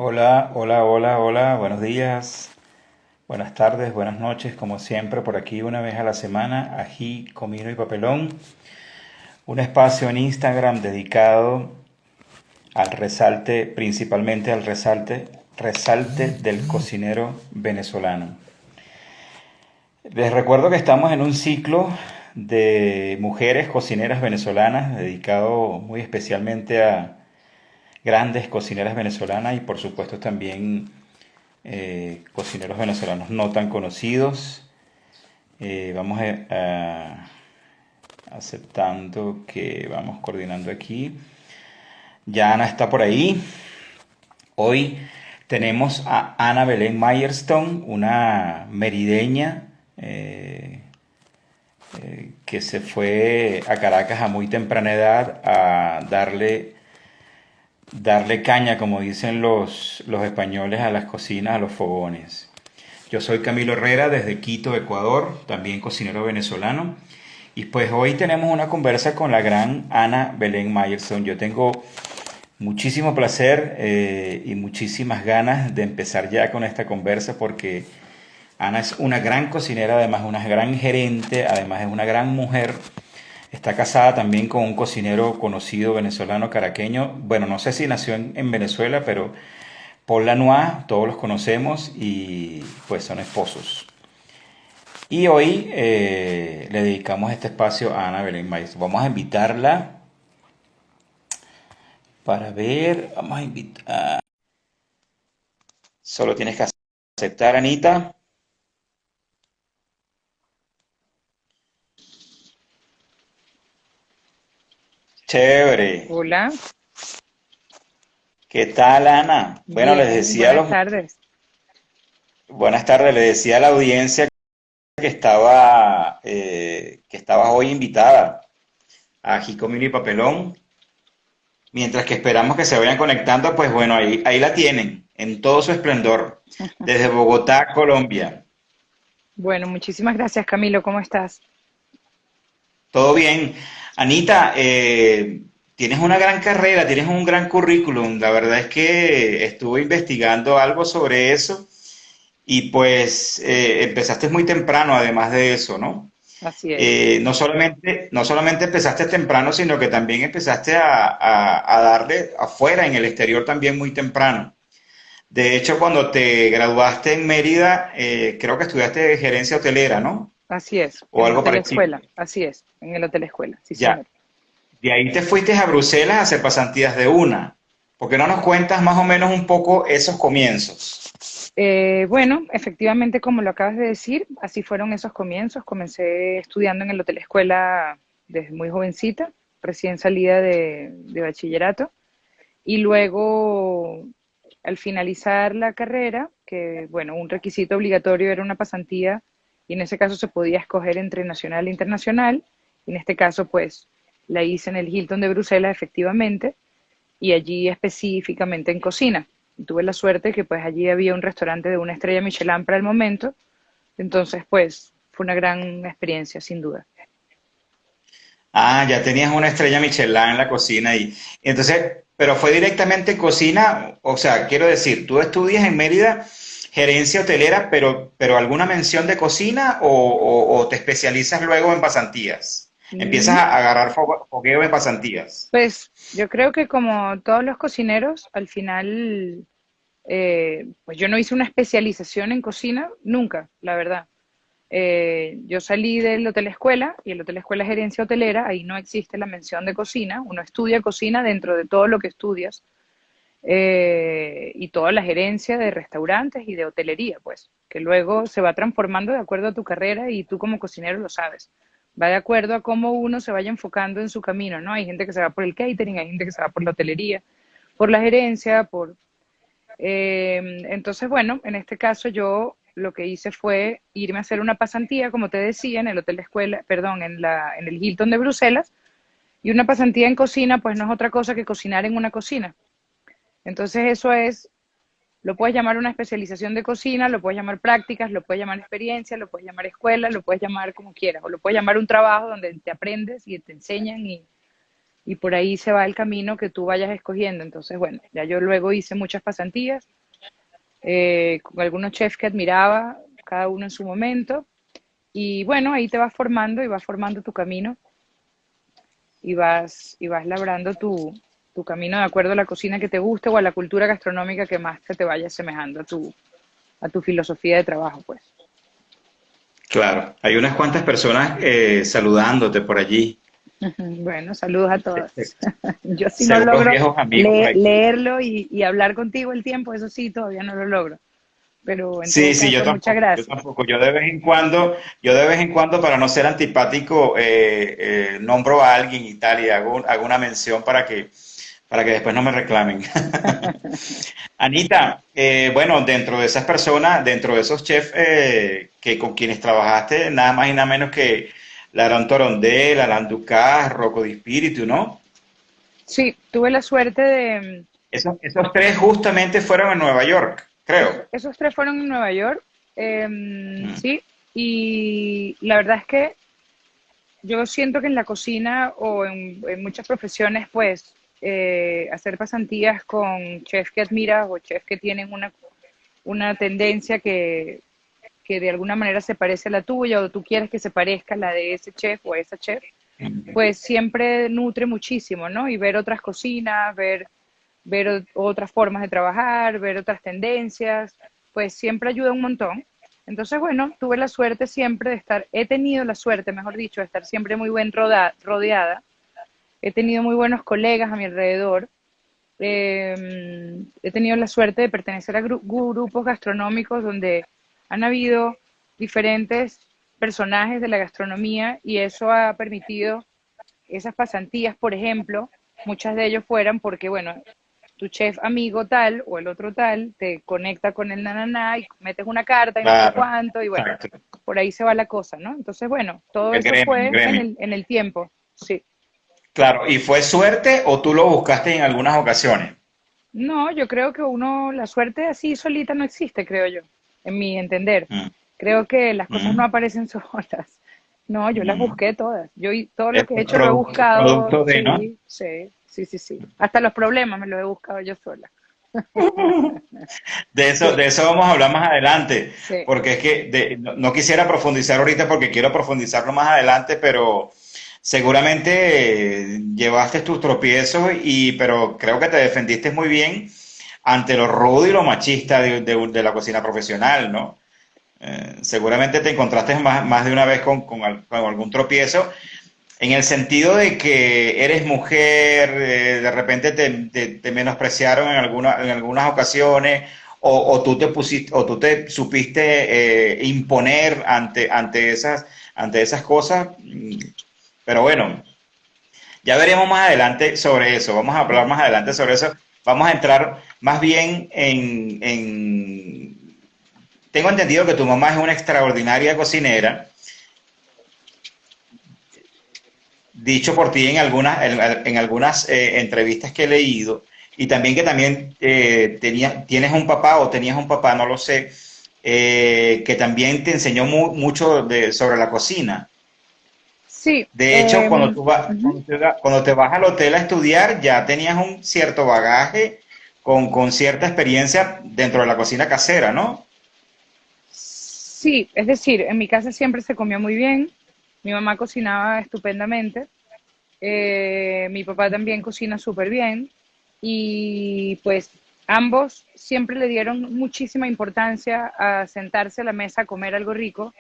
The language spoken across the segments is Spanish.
Hola, hola, hola, hola, buenos días, buenas tardes, buenas noches, como siempre, por aquí una vez a la semana, ají, comino y papelón, un espacio en Instagram dedicado al resalte, principalmente al resalte del cocinero venezolano. Les recuerdo que estamos en un ciclo de mujeres cocineras venezolanas dedicado muy especialmente a grandes cocineras venezolanas y por supuesto también cocineros venezolanos no tan conocidos. Vamos aceptando que vamos coordinando aquí. Ya Ana está por ahí. Hoy tenemos a Ana Belén Myerstone, una merideña que se fue a Caracas a muy temprana edad a darle caña, como dicen los españoles, a las cocinas, a los fogones. Yo soy Camilo Herrera desde Quito, Ecuador, también cocinero venezolano. Y pues hoy tenemos una conversa con la gran Ana Belén Myerson. Yo tengo muchísimo placer y muchísimas ganas de empezar ya con esta conversa porque Ana es una gran cocinera, además una gran gerente, además es una gran mujer. Está casada también con un cocinero conocido venezolano caraqueño. Bueno, no sé si nació en Venezuela, pero Paul Lanois, todos los conocemos y pues son esposos. Y hoy le dedicamos este espacio a Ana Belén Maíz. Vamos a invitarla para ver. Vamos a invitar. Solo tienes que aceptar, Anita. Chévere. Hola, ¿Qué tal, Ana? Bueno, les bien, decía a buenas los... tardes. Buenas tardes, les decía a la audiencia que estaba hoy invitada a Jicomino y Papelón. Mientras que esperamos que se vayan conectando, pues bueno, ahí la tienen, en todo su esplendor, desde Bogotá, Colombia. Bueno, muchísimas gracias, Camilo. ¿Cómo estás? Todo bien. Anita, tienes una gran carrera, tienes un gran currículum. La verdad es que estuve investigando algo sobre eso y pues empezaste muy temprano, además de eso, ¿no? Así es. No solamente empezaste temprano, sino que también empezaste a darle afuera, en el exterior también muy temprano. De hecho, cuando te graduaste en Mérida, creo que estudiaste gerencia hotelera, ¿no? Así es, O en el algo Hotel parecido. Escuela. Así es, en el Hotel Escuela. Sí, Ya. señor. De ahí te fuiste a Bruselas a hacer pasantías de una. ¿Por qué no nos cuentas más o menos un poco esos comienzos? Bueno, efectivamente, como lo acabas de decir, así fueron esos comienzos. Comencé estudiando en el Hotel Escuela desde muy jovencita, recién salida de bachillerato. Y luego, al finalizar la carrera, que bueno, un requisito obligatorio era una pasantía, y en ese caso se podía escoger entre nacional e internacional, y en este caso pues la hice en el Hilton de Bruselas efectivamente, y allí específicamente en cocina. Y tuve la suerte que pues allí había un restaurante de una estrella Michelin para el momento, entonces pues fue una gran experiencia sin duda. Ah, ya tenías una estrella Michelin en la cocina y entonces, pero fue directamente cocina, o sea, quiero decir, tú estudias en Mérida gerencia hotelera, pero alguna mención de cocina o te especializas luego en pasantías. Empiezas Mm, a agarrar fogueo en pasantías. Pues yo creo que como todos los cocineros, al final pues yo no hice una especialización en cocina nunca, la verdad. Yo salí del hotel escuela y el hotel escuela es gerencia hotelera, ahí no existe la mención de cocina, uno estudia cocina dentro de todo lo que estudias y toda la gerencia de restaurantes y de hotelería, pues, que luego se va transformando de acuerdo a tu carrera y tú como cocinero lo sabes. Va de acuerdo a cómo uno se vaya enfocando en su camino, ¿no? Hay gente que se va por el catering, hay gente que se va por la hotelería, por la gerencia, por entonces, bueno, en este caso yo lo que hice fue irme a hacer una pasantía, como te decía, en el hotel de escuela, perdón, en el Hilton de Bruselas, y una pasantía en cocina, pues no es otra cosa que cocinar en una cocina. Entonces eso es, lo puedes llamar una especialización de cocina, lo puedes llamar prácticas, lo puedes llamar experiencia, lo puedes llamar escuela, lo puedes llamar como quieras, o lo puedes llamar un trabajo donde te aprendes y te enseñan y por ahí se va el camino que tú vayas escogiendo. Entonces, bueno, ya yo luego hice muchas pasantías con algunos chefs que admiraba, cada uno en su momento, y bueno, ahí te vas formando y vas formando tu camino y vas labrando tu camino de acuerdo a la cocina que te guste o a la cultura gastronómica que más se te vaya asemejando a tu filosofía de trabajo, pues. Claro, hay unas cuantas personas saludándote por allí. Bueno, saludos a todas. Yo sí no Seguros logro viejos amigos por aquí. leerlo y hablar contigo el tiempo, eso sí, todavía no lo logro. Pero en todo Sí, sí, yo caso, muchas tampoco, yo gracias. tampoco. Yo de vez en cuando, para no ser antipático, nombro a alguien y tal, y hago una mención para que después no me reclamen. Anita, bueno, dentro de esas personas, dentro de esos chefs que con quienes trabajaste, nada más y nada menos que Laurent Torondel, Alain Ducasse, Rocco Di Spiritu, ¿no? Sí, tuve la suerte de... Esos tres justamente fueron en Nueva York, creo. esos tres fueron en Nueva York, Mm. sí, y la verdad es que yo siento que en la cocina o en muchas profesiones, pues, hacer pasantías con chefs que admiras o chefs que tienen una tendencia que de alguna manera se parece a la tuya o tú quieres que se parezca a la de ese chef o esa chef, pues siempre nutre muchísimo, ¿no? Y ver otras cocinas, ver otras formas de trabajar, ver otras tendencias, pues siempre ayuda un montón. Entonces, bueno, tuve la suerte siempre de estar, he tenido la suerte, mejor dicho, de estar siempre muy bien rodeada. He tenido muy buenos colegas a mi alrededor. He tenido la suerte de pertenecer a grupos gastronómicos donde han habido diferentes personajes de la gastronomía y eso ha permitido esas pasantías, por ejemplo, muchas de ellos fueran porque, bueno, tu chef amigo tal o el otro tal te conecta con el nananá y metes una carta y no sé Claro, cuánto y bueno, exacto. por ahí se va la cosa, ¿no? Entonces, bueno, todo El eso gremio, el fue gremio. en el tiempo, sí. Claro, ¿y fue suerte o tú lo buscaste en algunas ocasiones? No, yo creo que uno, la suerte así solita no existe, creo yo, en mi entender. Mm, Creo que las cosas no mm, aparecen solas. No, yo las mm. busqué todas. Todo lo Es que he hecho lo he buscado, producto de, ¿no? sí, sí, sí, sí, sí. Hasta los problemas me los he buscado yo sola. Sí, De eso vamos a hablar más adelante, sí. porque es que no, no quisiera profundizar ahorita porque quiero profundizarlo más adelante, pero seguramente llevaste tus tropiezos pero creo que te defendiste muy bien ante lo rudo y lo machista de la cocina profesional, ¿no? Seguramente te encontraste más de una vez con algún tropiezo en el sentido de que eres mujer, de repente te menospreciaron en algunas ocasiones, o tú te pusiste, o tú te supiste imponer ante esas cosas. Pero bueno, ya veremos más adelante sobre eso. Vamos a hablar más adelante sobre eso. Vamos a entrar más bien Tengo entendido que tu mamá es una extraordinaria cocinera, dicho por ti en algunas entrevistas que he leído, y también que también tienes un papá o tenías un papá, no lo sé, que también te enseñó mucho sobre la cocina. Sí, De hecho, ujú. cuando te vas al hotel a estudiar, ya tenías un cierto bagaje con cierta experiencia dentro de la cocina casera, ¿no? Sí, es decir, en mi casa siempre se comió muy bien. Mi mamá cocinaba estupendamente. Mi papá también cocina súper bien. Y pues ambos siempre le dieron muchísima importancia a sentarse a la mesa a comer algo rico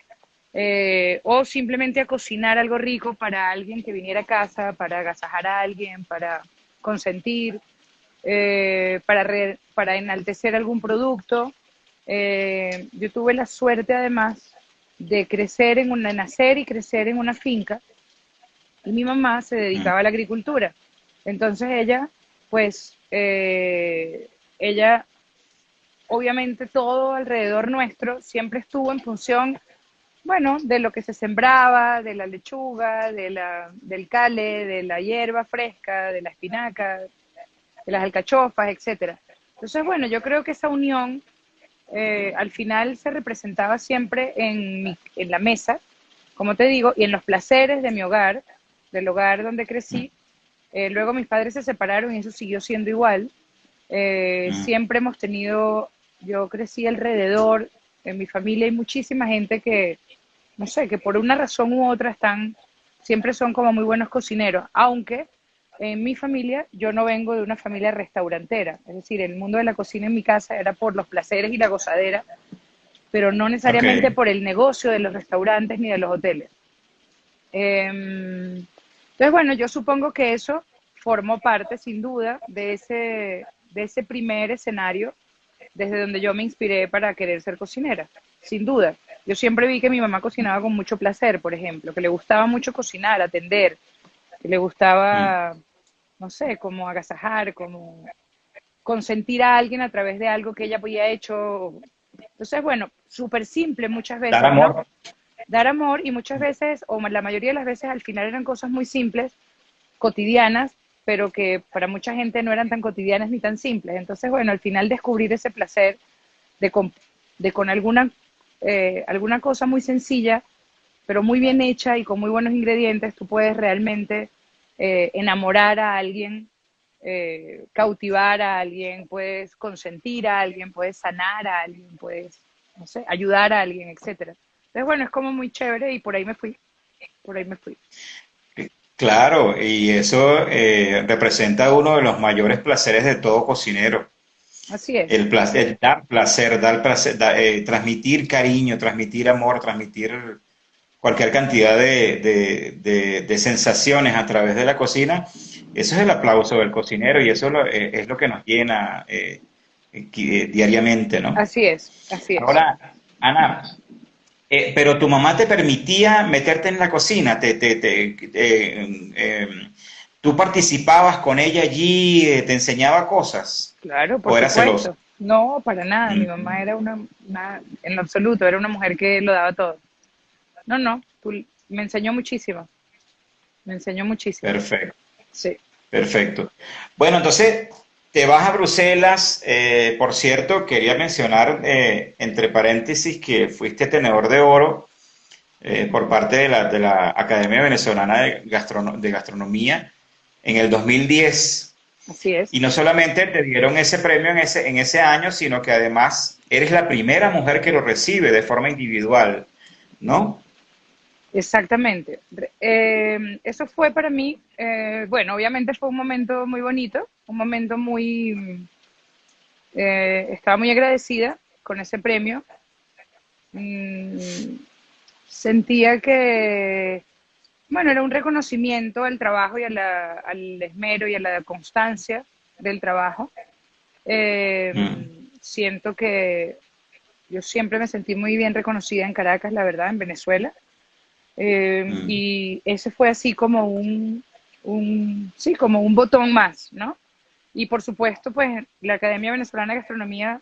o simplemente a cocinar algo rico para alguien que viniera a casa, para agasajar a alguien, para consentir, para enaltecer algún producto. Yo tuve la suerte además de nacer y crecer en una finca y mi mamá se Mm, dedicaba a la agricultura. Entonces pues, ella, obviamente todo alrededor nuestro siempre estuvo en función bueno, de lo que se sembraba, de la lechuga, del cale, de la hierba fresca, de la espinaca, de las alcachofas, etcétera. Entonces, bueno, yo creo que esa unión al final se representaba siempre en la mesa, como te digo, y en los placeres de mi hogar, del hogar donde crecí, Luego mis padres se separaron y eso siguió siendo igual. Mm, Siempre hemos tenido, yo crecí alrededor, en mi familia hay muchísima gente que, no sé, que por una razón u otra siempre son como muy buenos cocineros, aunque en mi familia yo no vengo de una familia restaurantera, es decir, el mundo de la cocina en mi casa era por los placeres y la gozadera, pero no ok, necesariamente por el negocio de los restaurantes ni de los hoteles. Entonces, bueno, yo supongo que eso formó parte, sin duda, de ese primer escenario desde donde yo me inspiré para querer ser cocinera, sin duda. Yo siempre vi que mi mamá cocinaba con mucho placer, por ejemplo, que le gustaba mucho cocinar, atender, que le mm, gustaba, no sé, como agasajar, como consentir a alguien a través de algo que ella había hecho. Entonces, bueno, súper simple muchas dar veces, ¿no? amor. Dar amor y muchas veces, o la mayoría de las veces al final eran cosas muy simples, cotidianas, pero que para mucha gente no eran tan cotidianas ni tan simples. Entonces, bueno, al final descubrir ese placer de con, de con alguna cosa muy sencilla, pero muy bien hecha y con muy buenos ingredientes, tú puedes realmente enamorar a alguien, cautivar a alguien, puedes consentir a alguien, puedes sanar a alguien, puedes, no sé, ayudar a alguien, etcétera. Entonces, bueno, es como muy chévere y por ahí me fui, por ahí me fui. Claro, y eso representa uno de los mayores placeres de todo cocinero. Así es, El dar placer, transmitir cariño, transmitir amor, transmitir cualquier cantidad de sensaciones a través de la cocina. Eso es el aplauso del cocinero y eso es lo que nos llena diariamente, ¿no? así es, así es. Ahora, Ana, pero tu mamá te permitía meterte en la cocina, tú participabas con ella allí, te enseñaba cosas, Claro, por o era celosa. supuesto. No, para nada. Mi mamá Mm, era en lo absoluto, era una mujer que lo daba todo. No, no, me enseñó muchísimo, me enseñó muchísimo. perfecto, Sí, perfecto. Bueno, entonces te vas a Bruselas. Por cierto, quería mencionar entre paréntesis que fuiste tenedor de oro por parte de la Academia Venezolana de Gastronomía en el 2010. así es. Y no solamente te dieron ese premio en ese año, sino que además eres la primera mujer que lo recibe de forma individual, ¿no? Exactamente. Eso fue para mí, bueno, obviamente fue un momento muy bonito, un momento muy, estaba muy agradecida con ese premio. Mm, Sentía que, bueno, era un reconocimiento al trabajo y al esmero y a la constancia del trabajo. Mm, Siento que yo siempre me sentí muy bien reconocida en Caracas, la verdad, en Venezuela. mm. Y ese fue así como sí, como un botón más, ¿no? Y por supuesto, pues la Academia Venezolana de Gastronomía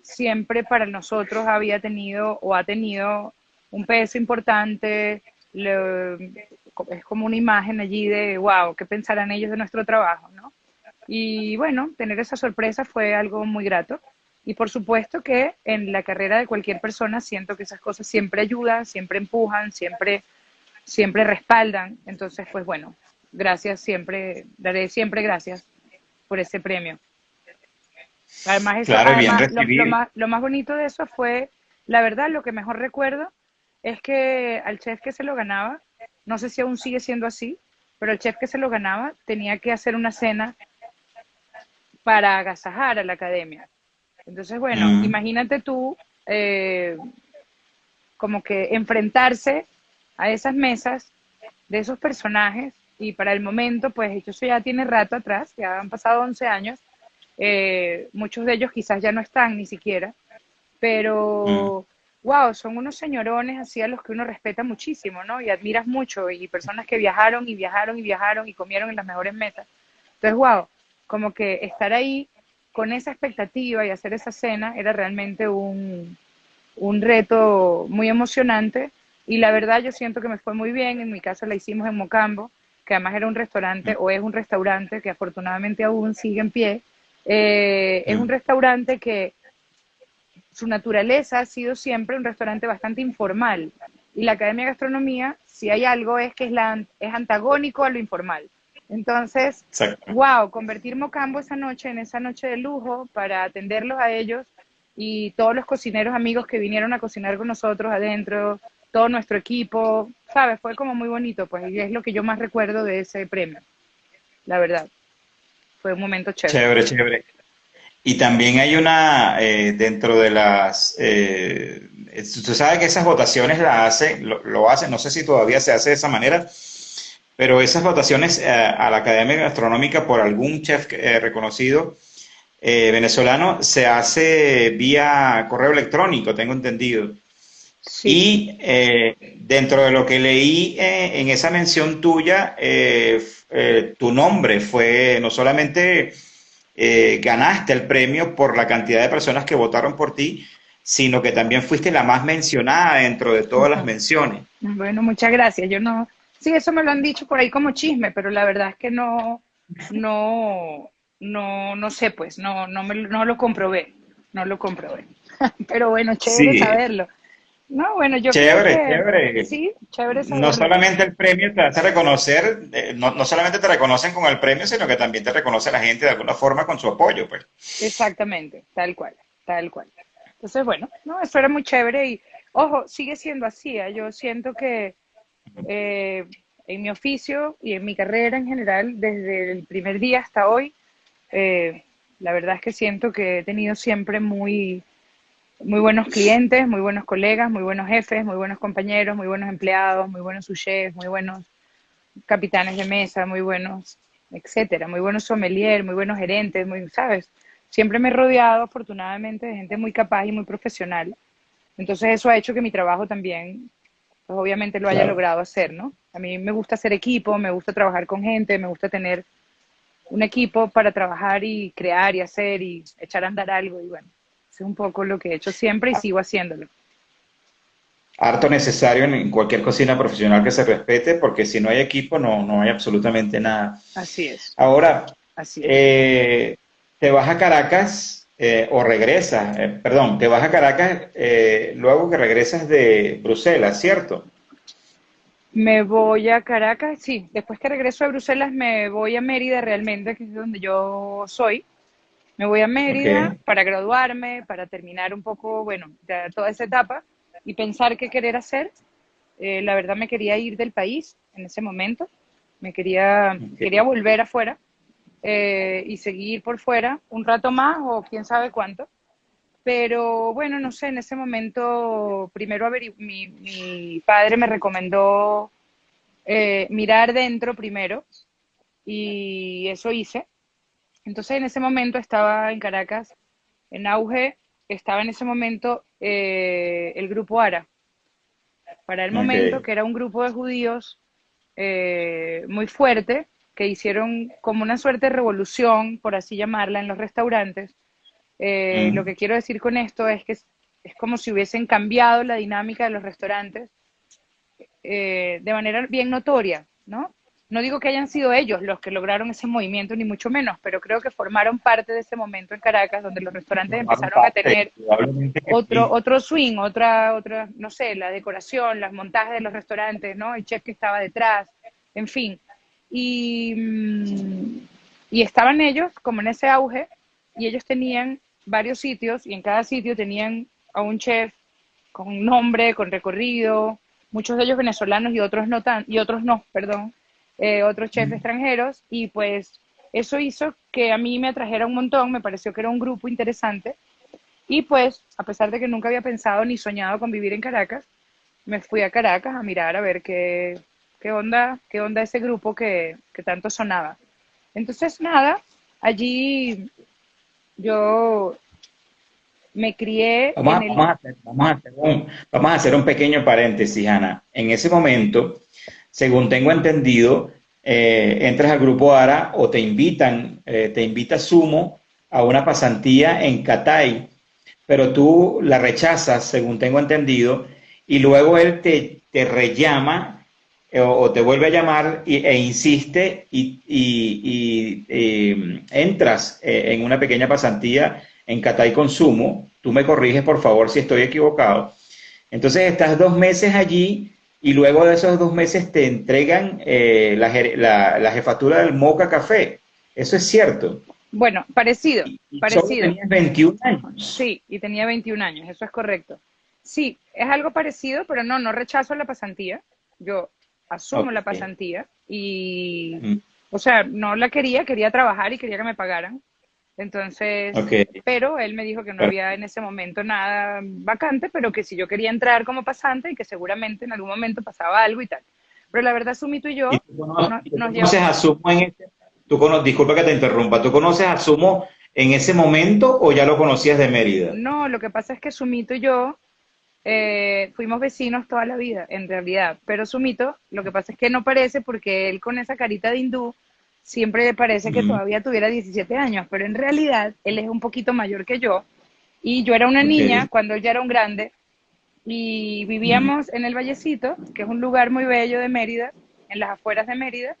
siempre para nosotros había tenido o ha tenido un peso importante. Es como una imagen allí de, wow, ¿qué pensarán ellos de nuestro trabajo, no? Y bueno, tener esa sorpresa fue algo muy grato. Y por supuesto que en la carrera de cualquier persona siento que esas cosas siempre ayudan, siempre empujan, siempre respaldan. Entonces, pues bueno, gracias siempre, daré siempre gracias por ese premio. Además, Claro, y bien recibido. lo más bonito de eso fue, la verdad, lo que mejor recuerdo es que al chef que se lo ganaba, no sé si aún sigue siendo así, pero el chef que se lo ganaba tenía que hacer una cena para agasajar a la academia. Entonces, bueno, Mm, imagínate tú eh, como que enfrentarse a esas mesas de esos personajes y para el momento, pues eso ya tiene rato atrás, ya han pasado 11 años, muchos de ellos quizás ya no están ni siquiera, mm, pero wow, son unos señorones así a los que uno respeta muchísimo, ¿no? Y admiras mucho, y personas que viajaron y viajaron y viajaron y comieron en las mejores mesas. Entonces, wow, como que estar ahí con esa expectativa y hacer esa cena era realmente un reto muy emocionante y la verdad yo siento que me fue muy bien, en mi casa la hicimos en Mocambo, que además era un restaurante mm, o es un restaurante que afortunadamente aún sigue en pie. Es un mm. restaurante que su naturaleza ha sido siempre un restaurante bastante informal y la Academia de Gastronomía, si hay algo es que es antagónico a lo informal. Entonces, Exacto. wow, convertir Mocambo esa noche en esa noche de lujo para atenderlos a ellos y todos los cocineros amigos que vinieron a cocinar con nosotros adentro, todo nuestro equipo, ¿sabes? Fue como muy bonito, pues, y es lo que yo más recuerdo de ese premio, la verdad. Fue un momento chévere. Chévere, chévere. Y también hay una, dentro de las, tú sabes que esas votaciones lo hacen, no sé si todavía se hace de esa manera, pero esas votaciones a la Academia Gastronómica por algún chef reconocido venezolano se hace vía correo electrónico, tengo entendido. Sí, Y dentro de lo que leí en esa mención tuya, tu nombre fue, no solamente ganaste el premio por la cantidad de personas que votaron por ti, sino que también fuiste la más mencionada dentro de todas las menciones. bueno, muchas gracias. Yo no, sí, eso me lo han dicho por ahí como chisme, pero la verdad es que no, no, no sé, pues, no lo comprobé, no lo comprobé. Pero bueno, chévere Sí, saberlo. No, bueno, yo creo chévere, que chévere. sí, chévere No saberlo. solamente el premio te hace reconocer, no solamente te reconocen con el premio, sino que también te reconoce la gente de alguna forma con su apoyo, pues. Exactamente, tal cual, tal cual. Entonces, bueno, no, eso era muy chévere y, ojo, sigue siendo así, ¿eh? Yo siento que eh, en mi oficio y en mi carrera en general, desde el primer día hasta hoy, eh, la verdad es que siento que he tenido siempre muy buenos clientes, muy buenos colegas, muy buenos jefes, muy buenos compañeros, muy buenos empleados, muy buenos sous-chefs, muy buenos capitanes de mesa, muy buenos, etcétera, muy buenos sommelier, muy buenos gerentes, muy, ¿sabes? Siempre me he rodeado afortunadamente de gente muy capaz y muy profesional. Entonces eso ha hecho que mi trabajo también, pues obviamente lo haya Claro. logrado hacer, ¿no? A mí me gusta hacer equipo, me gusta trabajar con gente, me gusta tener un equipo para trabajar y crear y hacer y echar a andar algo y bueno, eso es un poco lo que he hecho siempre y sigo haciéndolo. Harto necesario en cualquier cocina profesional que se respete, porque si no hay equipo no hay absolutamente nada. Así es, Ahora, así es. eh, te vas a Caracas o regresas, perdón, te vas a Caracas luego que regresas de Bruselas, ¿cierto? Me voy a Caracas, sí, después que regreso a Bruselas me voy a Mérida realmente, que es donde yo soy. Me voy a Ok. Mérida para graduarme, para terminar un poco, bueno, ya toda esa etapa y pensar qué querer hacer. La verdad me quería ir del país en ese momento, quería Ok. volver afuera y seguir por fuera un rato más o quién sabe cuánto. Pero bueno, no sé, en ese momento primero mi padre me recomendó mirar dentro primero y eso hice. Entonces en ese momento estaba en Caracas, en auge, estaba en ese momento el grupo ARA, para el Ok. momento que era un grupo de judíos muy fuerte, que hicieron como una suerte de revolución, por así llamarla, en los restaurantes. Lo Mm. que quiero decir con esto es que es como si hubiesen cambiado la dinámica de los restaurantes de manera bien notoria, ¿no? No digo que hayan sido ellos los que lograron ese movimiento, ni mucho menos, pero creo que formaron parte de ese momento en Caracas, donde los restaurantes Formaron empezaron a parte, tener probablemente que sí. otro swing, no sé, la decoración, las montajes de los restaurantes, ¿no? El chef que estaba detrás, en fin. Y, y estaban ellos como en ese auge y ellos tenían varios sitios y en cada sitio tenían a un chef con nombre, con recorrido, muchos de ellos venezolanos y otros no tan, y otros no, perdón, otros chefs extranjeros, y pues eso hizo que a mí me atrajera un montón, me pareció que era un grupo interesante, y pues, a pesar de que nunca había pensado ni soñado con vivir en Caracas, me fui a Caracas a mirar a ver qué onda ese grupo que tanto sonaba. Entonces, nada, allí yo me crié Vamos en a, el... vamos a hacer, vamos a hacer un pequeño paréntesis, Ana. En ese momento, según tengo entendido, entras al grupo ARA o te invita Sumo a una pasantía en Catay, pero tú la rechazas, según tengo entendido, y luego él te rellama o te vuelve a llamar e insiste y entras en una pequeña pasantía en Catay Consumo. Tú me corriges, por favor, si estoy equivocado. Entonces estás 2 meses allí y luego de esos 2 meses te entregan la jefatura del Moca Café. Eso es cierto. Bueno, parecido, Y solo parecido. tenías 21 años. Sí, y tenía 21 años, eso es correcto. Sí, es algo parecido, pero no, no rechazo la pasantía. Yo asumo la Ok. pasantía y, Mm, o sea, no la quería, quería trabajar y quería que me pagaran. Entonces, ok. pero él me dijo que no había en ese momento nada vacante, pero que si yo quería entrar como pasante y que seguramente en algún momento pasaba algo y tal. Pero la verdad, Sumito y ¿Y yo tú nos conoces llevamos. a Sumo en ese, disculpa que te interrumpa, ¿tú conoces a Sumo en ese momento o ya lo conocías de Mérida? No, lo que pasa es que Sumito y yo fuimos vecinos toda la vida, en realidad. Pero Sumito, lo que pasa es que no parece porque él con esa carita de hindú siempre parece que Mm, todavía tuviera 17 años, pero en realidad él es un poquito mayor que yo y yo era una niña ok. cuando él ya era un grande y Mm, vivíamos en el Vallecito, que es un lugar muy bello de Mérida, en las afueras de Mérida,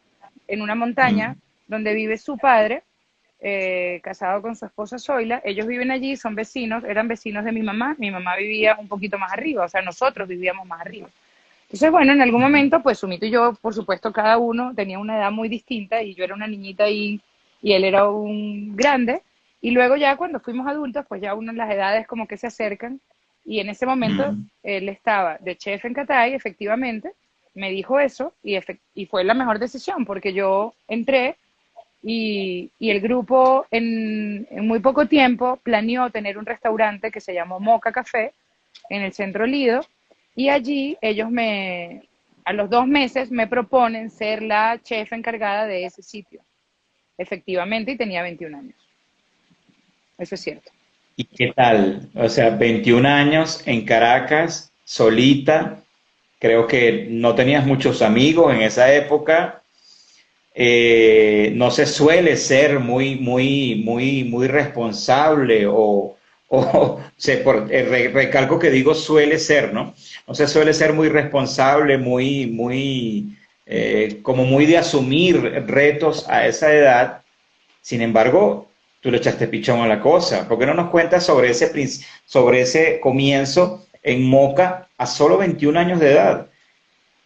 en una montaña mm, donde vive su padre, casado con su esposa Zoila. Ellos viven allí, son vecinos, eran vecinos de mi mamá vivía un poquito más arriba, o sea, nosotros vivíamos más arriba. Entonces, bueno, en algún mm. momento, pues Sumito y yo, por supuesto, cada uno tenía una edad muy distinta y yo era una niñita y él era un grande. Y luego ya cuando fuimos adultos, pues ya uno las edades como que se acercan y en ese momento Mm. él estaba de chef en Catay, efectivamente, me dijo eso y fue la mejor decisión porque yo entré y el grupo en muy poco tiempo planeó tener un restaurante que se llamó Moca Café en el centro Lido y allí a los 2 meses me proponen ser la chef encargada de ese sitio, efectivamente, y tenía 21 años, eso es cierto. ¿Y qué tal? O sea, 21 años en Caracas, solita, creo que no tenías muchos amigos en esa época. No se suele ser muy responsable recalco que digo suele ser, ¿no? No se suele ser muy responsable, como muy de asumir retos a esa edad. Sin embargo, tú le echaste pichón a la cosa. ¿Por qué no nos cuentas sobre ese comienzo en Moca a solo 21 años de edad?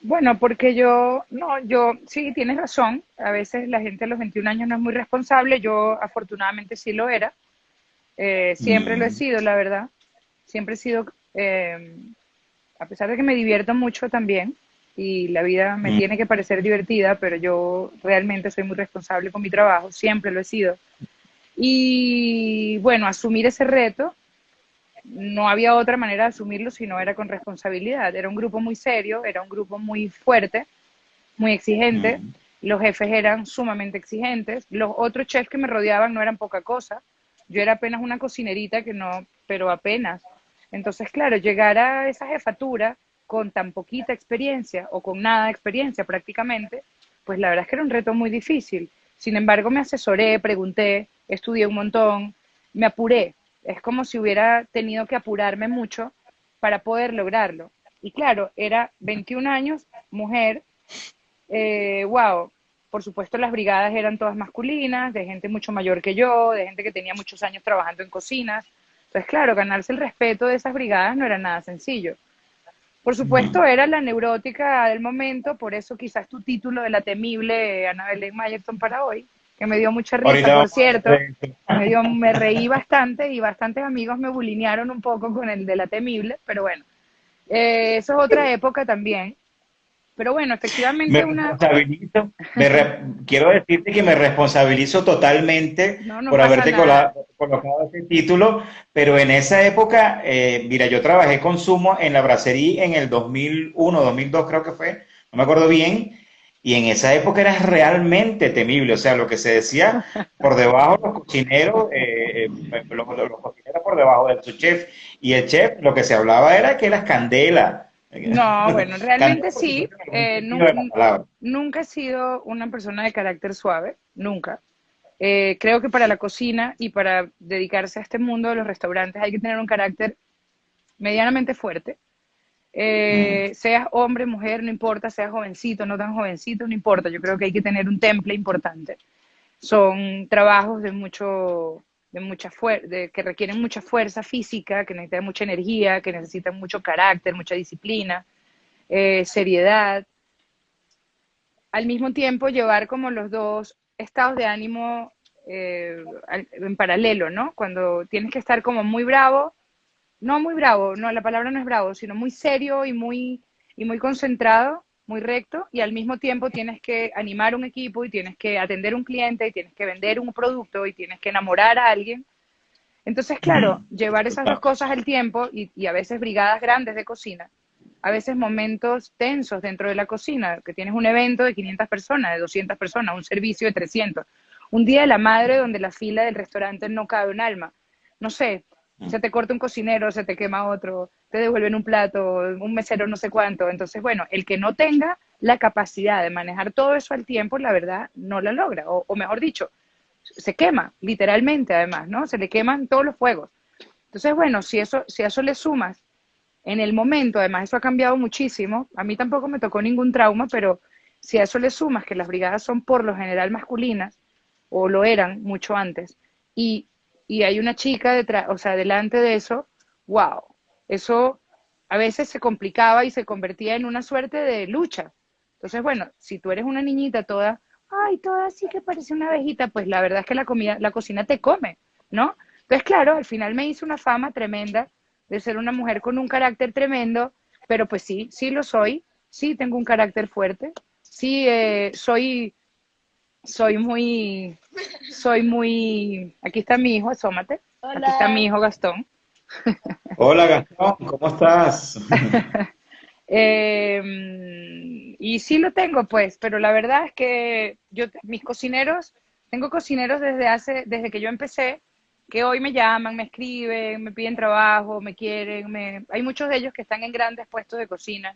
Bueno, porque yo, sí, tienes razón, a veces la gente a los 21 años no es muy responsable, yo afortunadamente sí lo era, siempre lo he Mm, sido, la verdad, siempre he sido, a pesar de que me divierto mucho también y la vida me mm, tiene que parecer divertida, pero yo realmente soy muy responsable con mi trabajo, siempre lo he sido. Y bueno, asumir ese reto, no había otra manera de asumirlo si no era con responsabilidad. Era un grupo muy serio, era un grupo muy fuerte, muy exigente, mm. los jefes eran sumamente exigentes, los otros chefs que me rodeaban no eran poca cosa, yo era apenas una cocinerita que no, pero apenas. Entonces, claro, llegar a esa jefatura con tan poquita experiencia o con nada de experiencia prácticamente, pues la verdad es que era un reto muy difícil. Sin embargo, me asesoré, pregunté, estudié un montón, me apuré. Es como si hubiera tenido que apurarme mucho para poder lograrlo. Y claro, era 21 años, mujer, wow, por supuesto las brigadas eran todas masculinas, de gente mucho mayor que yo, de gente que tenía muchos años trabajando en cocinas. Entonces, claro, ganarse el respeto de esas brigadas no era nada sencillo. Por supuesto, Mm. era la neurótica del momento, por eso quizás tu título de la temible Ana Belén Mayerton para hoy, que me dio mucha risa, Ahorita por vamos a hablar cierto, de eso. me reí bastante y bastantes amigos me bulinearon un poco con el de la temible, pero bueno, eso es otra época también. Pero bueno, Me efectivamente una. responsabilizo, quiero decirte que me responsabilizo totalmente No, no por pasa haberte nada. colocado ese título, pero en esa época, mira, yo trabajé con Sumo en la brasserie en el 2001, 2002 creo que fue, no me acuerdo bien, y en esa época era realmente temible, o sea, lo que se decía por debajo los cocineros, los cocineros por debajo de su chef, y el chef lo que se hablaba era que eras candela. No, bueno, Candela, realmente por sí. supuesto, en el buen sentido de la palabra. Nunca he sido una persona de carácter suave, nunca. Creo que para la cocina y para dedicarse a este mundo de los restaurantes hay que tener un carácter medianamente fuerte. Mm, Seas hombre, mujer, no importa, seas jovencito, no tan jovencito, no importa. Yo creo que hay que tener un temple importante. Son trabajos que requieren mucha fuerza física, que necesitan mucha energía, que necesitan mucho carácter, mucha disciplina. seriedad, al mismo tiempo llevar como los dos estados de ánimo en paralelo, ¿no? Cuando tienes que estar como muy bravo, no, la palabra no es bravo, sino muy serio y muy concentrado, muy recto, y al mismo tiempo tienes que animar un equipo y tienes que atender un cliente y tienes que vender un producto y tienes que enamorar a alguien. Entonces, claro, llevar esas dos Total. cosas al tiempo y a veces brigadas grandes de cocina, a veces momentos tensos dentro de la cocina, que tienes un evento de 500 personas, de 200 personas, un servicio de 300, un día de la madre donde la fila del restaurante no cabe un alma, no sé, se te corta un cocinero, se te quema otro, te devuelven un plato, un mesero no sé cuánto, entonces bueno, el que no tenga la capacidad de manejar todo eso al tiempo, la verdad, no la logra, o mejor dicho, se quema, literalmente además, ¿no? Se le queman todos los fuegos. Entonces, bueno, si a eso le sumas en el momento, además eso ha cambiado muchísimo, a mí tampoco me tocó ningún trauma, pero si a eso le sumas que las brigadas son por lo general masculinas, o lo eran mucho antes, y, y hay una chica detrás, o sea, delante de eso, wow, eso a veces se complicaba y se convertía en una suerte de lucha. Entonces, bueno, si tú eres una niñita toda, ay, toda así que parece una abejita, pues la verdad es que la comida, la cocina te come, ¿no? Entonces, claro, al final me hice una fama tremenda de ser una mujer con un carácter tremendo, pero pues sí, sí lo soy, sí tengo un carácter fuerte, sí soy muy, aquí está mi hijo, asómate, aquí está mi Hola. hijo Gastón. Hola Gastón, ¿cómo estás? Y sí lo tengo, pues, pero la verdad es que mis cocineros, tengo cocineros desde que yo empecé, que hoy me llaman, me escriben, me piden trabajo, me quieren, hay muchos de ellos que están en grandes puestos de cocina.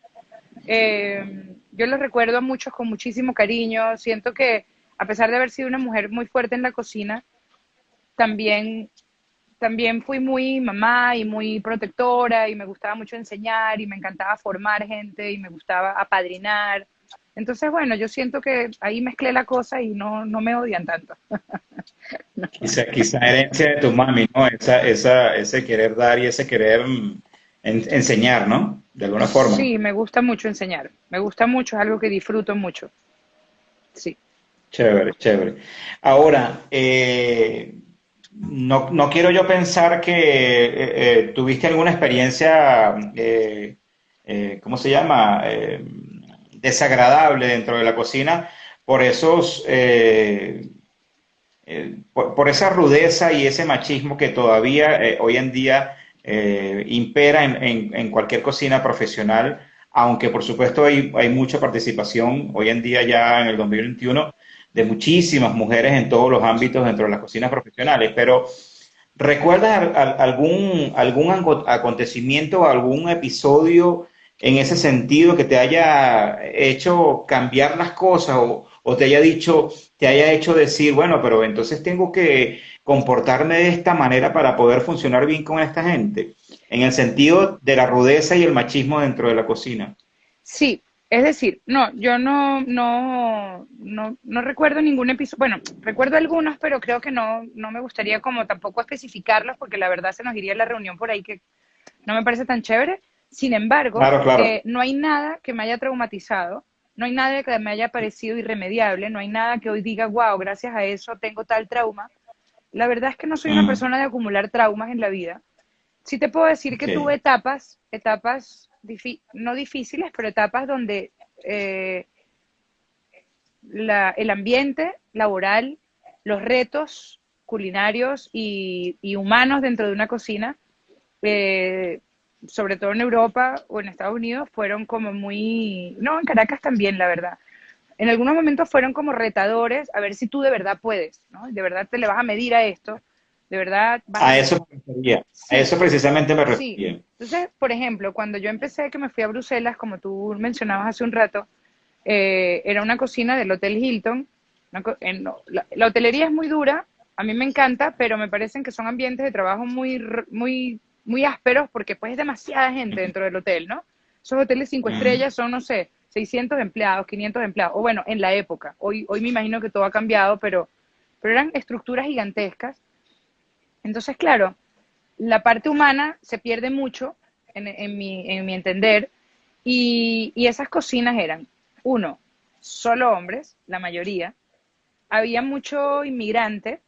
Yo los recuerdo a muchos con muchísimo cariño, siento que a pesar de haber sido una mujer muy fuerte en la cocina, también también fui muy mamá y muy protectora y me gustaba mucho enseñar y me encantaba formar gente y me gustaba apadrinar. Entonces, bueno, yo siento que ahí mezclé la cosa y no me odian tanto. Quizá herencia de tu mami, ¿no? Ese querer dar y ese querer enseñar, ¿no? De alguna forma. Sí, me gusta mucho enseñar. Me gusta mucho, es algo que disfruto mucho. Sí. Chévere, chévere. Ahora, no quiero yo pensar que tuviste alguna experiencia, ¿cómo se llama? Desagradable dentro de la cocina por por esa rudeza y ese machismo que todavía hoy en día impera en cualquier cocina profesional, aunque por supuesto hay mucha participación hoy en día ya en el 2021 de muchísimas mujeres en todos los ámbitos dentro de las cocinas profesionales, pero ¿recuerdas algún acontecimiento, algún episodio en ese sentido que te haya hecho cambiar las cosas o te haya hecho decir, bueno, pero entonces tengo que comportarme de esta manera para poder funcionar bien con esta gente? En el sentido de la rudeza y el machismo dentro de la cocina. Sí, es decir, no, yo no recuerdo ningún episodio, bueno, recuerdo algunos, pero creo que no me gustaría como tampoco especificarlos porque la verdad se nos iría la reunión por ahí que no me parece tan chévere. Sin embargo, Claro, claro. no hay nada que me haya traumatizado, no hay nada que me haya parecido irremediable, no hay nada que hoy diga, wow, gracias a eso tengo tal trauma. La verdad es que no soy una Mm, persona de acumular traumas en la vida. Sí te puedo decir que tuve ok. no difíciles, pero etapas donde eh, el ambiente laboral, los retos culinarios y humanos dentro de una cocina, eh, sobre todo en Europa o en Estados Unidos, fueron como muy, no, en Caracas también, la verdad. En algunos momentos fueron como retadores, a ver si tú de verdad puedes, ¿no? De verdad te le vas a medir a esto, de verdad vas a A ser, eso me refería. A sí, eso precisamente me sí. refería. Entonces, por ejemplo, cuando yo empecé, que me fui a Bruselas, como tú mencionabas hace un rato, era una cocina del Hotel Hilton. No, la hotelería es muy dura, a mí me encanta, pero me parecen que son ambientes de trabajo muy ásperos porque pues es demasiada gente dentro del hotel, ¿no? Esos hoteles cinco Mm. estrellas son, no sé, 600 empleados, 500 empleados, o bueno, en la época. Hoy me imagino que todo ha cambiado, pero eran estructuras gigantescas. Entonces, claro, la parte humana se pierde mucho en mi entender Y esas cocinas eran, uno, solo hombres, la mayoría. Había mucho inmigrante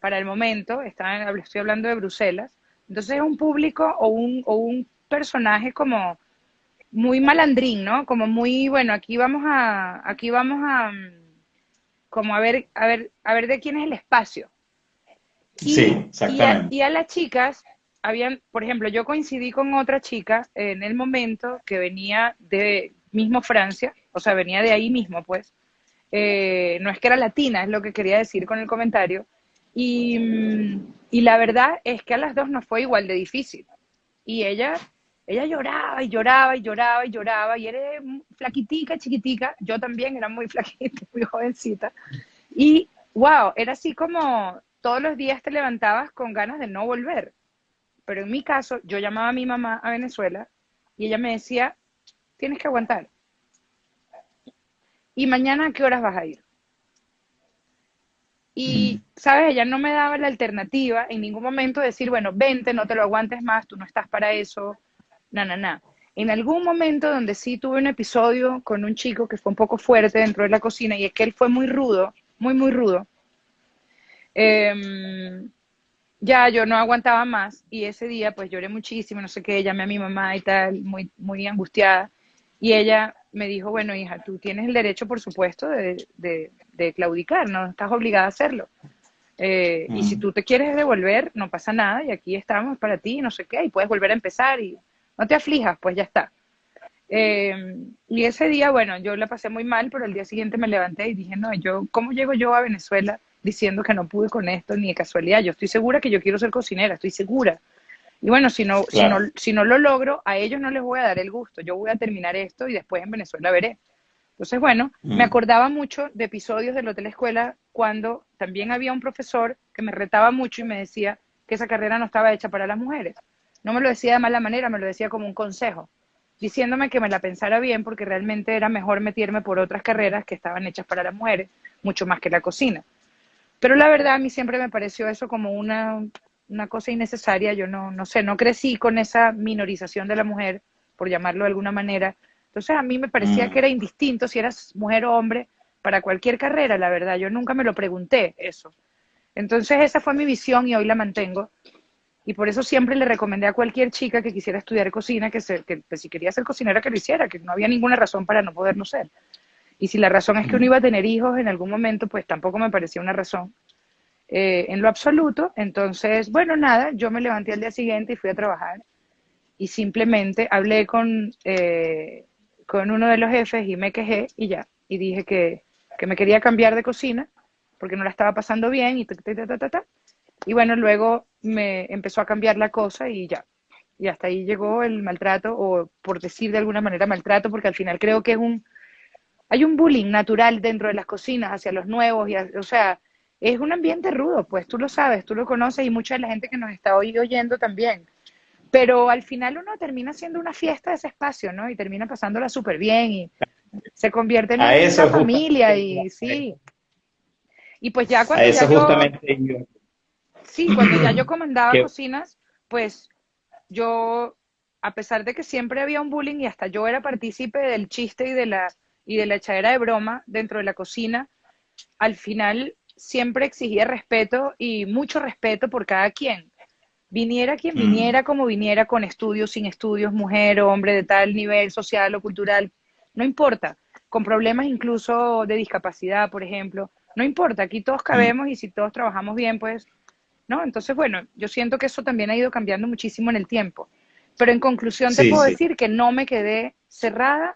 para el momento, estoy hablando de Bruselas. Entonces es un público o un personaje como muy malandrín, ¿no? Como muy, bueno, aquí vamos a como a ver de quién es el espacio. Sí, Y exactamente. a las chicas, por ejemplo, yo coincidí con otra chica en el momento que venía de mismo Francia, o sea, venía de ahí mismo, pues. No es que era latina, es lo que quería decir con el comentario. Y la verdad es que a las dos nos fue igual de difícil. Y ella lloraba y lloraba y lloraba y lloraba, y era flaquitica, chiquitica, yo también era muy flaquita, muy jovencita, y wow, era así como todos los días te levantabas con ganas de no volver. Pero en mi caso, yo llamaba a mi mamá a Venezuela y ella me decía, tienes que aguantar. ¿Y mañana a qué horas vas a ir? Y, Mm. ¿sabes? Ella no me daba la alternativa en ningún momento de decir, bueno, vente, no te lo aguantes más, tú no estás para eso, na, na, na. En algún momento donde sí tuve un episodio con un chico que fue un poco fuerte dentro de la cocina y es que él fue muy rudo, muy, muy rudo. Eh, ya yo no aguantaba más y ese día pues lloré muchísimo, no sé qué, llamé a mi mamá y tal, muy, muy angustiada. Y ella me dijo, bueno, hija, tú tienes el derecho, por supuesto, de claudicar, no estás obligada a hacerlo. Y si Mm. tú te quieres devolver, no pasa nada y aquí estamos para ti, no sé qué, y puedes volver a empezar y no te aflijas, pues ya está. Y ese día, bueno, yo la pasé muy mal, pero el día siguiente me levanté y dije, no, ¿cómo llego yo a Venezuela diciendo que no pude con esto ni de casualidad? Yo estoy segura que yo quiero ser cocinera, estoy segura. Y bueno, Claro. si no lo logro, a ellos no les voy a dar el gusto. Yo voy a terminar esto y después en Venezuela veré. Entonces, bueno, me Mm. acordaba mucho de episodios del Hotel Escuela cuando también había un profesor que me retaba mucho y me decía que esa carrera no estaba hecha para las mujeres. No me lo decía de mala manera, me lo decía como un consejo, diciéndome que me la pensara bien porque realmente era mejor meterme por otras carreras que estaban hechas para las mujeres, mucho más que la cocina. Pero la verdad a mí siempre me pareció eso como una cosa innecesaria. Yo no sé, no crecí con esa minorización de la mujer, por llamarlo de alguna manera. Entonces a mí me parecía que Mm. era indistinto si eras mujer o hombre para cualquier carrera, la verdad. Yo nunca me lo pregunté eso. Entonces esa fue mi visión y hoy la mantengo. Y por eso siempre le recomendé a cualquier chica que quisiera estudiar cocina que si quería ser cocinera que lo hiciera, que no había ninguna razón para no poderlo ser. Y si la razón es que uno Mm. iba a tener hijos en algún momento, pues tampoco me parecía una razón en lo absoluto. Entonces, bueno, nada, yo me levanté al día siguiente y fui a trabajar y simplemente hablé con uno de los jefes y me quejé y ya. Y dije que me quería cambiar de cocina porque no la estaba pasando bien y ta, ta, ta, ta, ta, ta. Y bueno, luego me empezó a cambiar la cosa y ya. Y hasta ahí llegó el maltrato, o por decir de alguna manera maltrato, porque al final creo que hay un bullying natural dentro de las cocinas hacia los nuevos, o sea, es un ambiente rudo, pues tú lo sabes, tú lo conoces y mucha de la gente que nos está hoy oyendo también. Pero al final uno termina haciendo una fiesta de ese espacio, ¿no? Y termina pasándola súper bien y se convierte en A una eso familia justamente y sí. Y pues ya a cuando ya eso yo, justamente iba. sí, cuando ya yo comandaba Que, cocinas, pues yo, a pesar de que siempre había un bullying y hasta yo era partícipe del chiste y de la echadera de broma dentro de la cocina, al final siempre exigía respeto y mucho respeto por cada quien. Viniera quien mm. viniera, como viniera, con estudios, sin estudios, mujer o hombre de tal nivel social o cultural, no importa, con problemas incluso de discapacidad, por ejemplo, no importa, aquí todos Mm. cabemos y si todos trabajamos bien, pues, ¿no? Entonces, bueno, yo siento que eso también ha ido cambiando muchísimo en el tiempo. Pero en conclusión te Sí, puedo sí. decir que no me quedé cerrada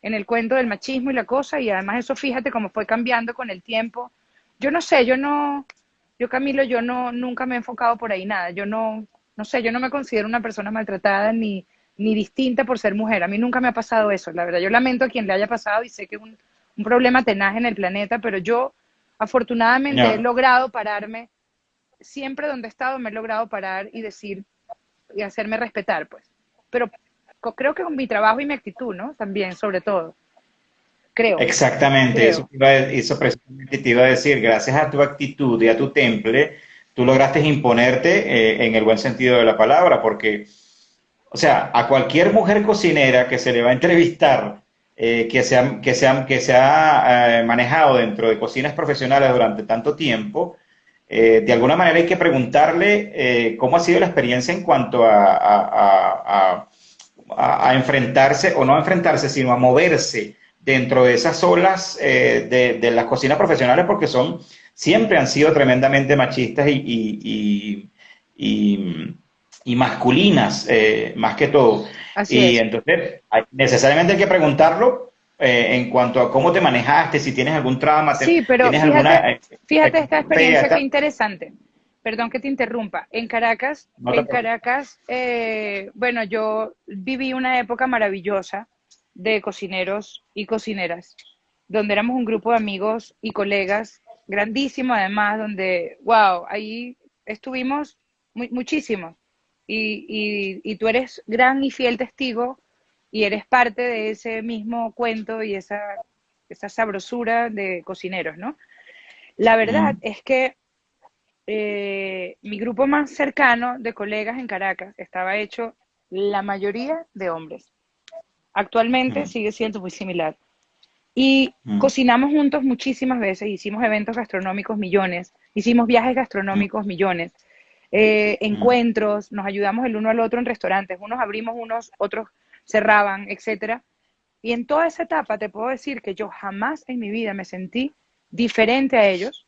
en el cuento del machismo y la cosa, y además eso fíjate cómo fue cambiando con el tiempo. Yo no sé, yo Camilo, yo no, nunca me he enfocado por ahí nada. Yo no sé, yo no me considero una persona maltratada ni distinta por ser mujer. A mí nunca me ha pasado eso, la verdad. Yo lamento a quien le haya pasado y sé que es un problema tenaz en el planeta, pero yo afortunadamente he Señor. logrado pararme siempre donde he estado, me he logrado parar y decir y hacerme respetar, pues. Pero creo que con mi trabajo y mi actitud, ¿no? También, sobre todo. Creo, Exactamente, creo. eso precisamente te iba a decir, gracias a tu actitud y a tu temple, tú lograste imponerte en el buen sentido de la palabra, porque, o sea, a cualquier mujer cocinera que se le va a entrevistar, que se ha manejado dentro de cocinas profesionales durante tanto tiempo, de alguna manera hay que preguntarle cómo ha sido la experiencia en cuanto a enfrentarse, o no a enfrentarse, sino a moverse dentro de esas olas de las cocinas profesionales, porque siempre han sido tremendamente machistas y y masculinas, más que todo. Así Y es. entonces, necesariamente hay que preguntarlo en cuanto a cómo te manejaste, si tienes algún trauma, Sí, pero tienes alguna fíjate esta fea, experiencia que tal. interesante. Perdón que te interrumpa. No te preocupes. Bueno, yo viví una época maravillosa de cocineros y cocineras, donde éramos un grupo de amigos y colegas, grandísimo además, donde, wow, ahí estuvimos muchísimos. Y tú eres gran y fiel testigo y eres parte de ese mismo cuento y esa sabrosura de cocineros, ¿no? La verdad Mm, es que mi grupo más cercano de colegas en Caracas estaba hecho la mayoría de hombres. Actualmente mm, sigue siendo muy similar. Y mm, cocinamos juntos muchísimas veces, hicimos eventos gastronómicos millones, hicimos viajes mm, gastronómicos millones, mm, encuentros, nos ayudamos el uno al otro en restaurantes, unos abrimos unos, otros cerraban, etcétera. Y en toda esa etapa te puedo decir que yo jamás en mi vida me sentí diferente a ellos,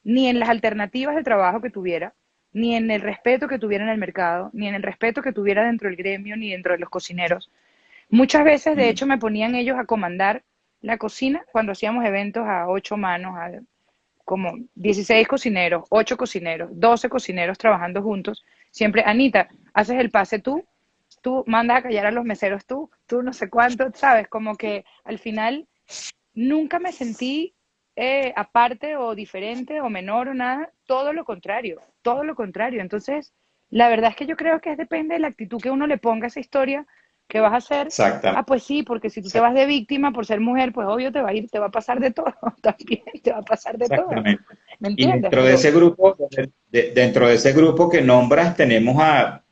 ni en las alternativas de trabajo que tuviera, ni en el respeto que tuviera en el mercado, ni en el respeto que tuviera dentro del gremio, ni dentro de los cocineros. Muchas veces, de mm. hecho, me ponían ellos a comandar la cocina cuando hacíamos eventos a 8 manos, a como 16 cocineros, 8 cocineros, 12 cocineros trabajando juntos. Siempre, Anita, haces el pase tú mandas a callar a los meseros tú no sé cuánto, ¿sabes? Como que al final nunca me sentí aparte o diferente o menor o nada, todo lo contrario, todo lo contrario. Entonces, la verdad es que yo creo que depende de la actitud que uno le ponga a esa historia que vas a hacer. Ah, Exactamente. pues sí, porque si tú te vas de víctima por ser mujer, pues obvio te va a ir, te va a pasar de todo, también te va a pasar de todo. Exactamente. ¿Me Y entiendes? dentro de Pero ese grupo, dentro de ese grupo que nombras,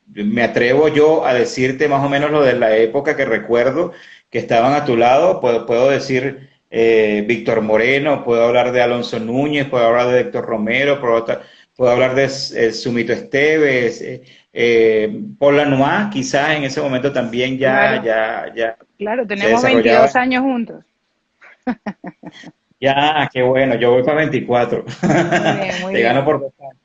me atrevo yo a decirte más o menos lo de la época que recuerdo que estaban a tu lado. Puedo decir Víctor Moreno, puedo hablar de Alonso Núñez, puedo hablar de Héctor Romero, puedo hablar de Sumito Esteves, Paul Lanois, quizás en ese momento también claro, ya claro, se tenemos desarrollaba. 22 años juntos. Ya, qué bueno, yo voy para 24. Muy bien, muy Te gano bien. por 2 años.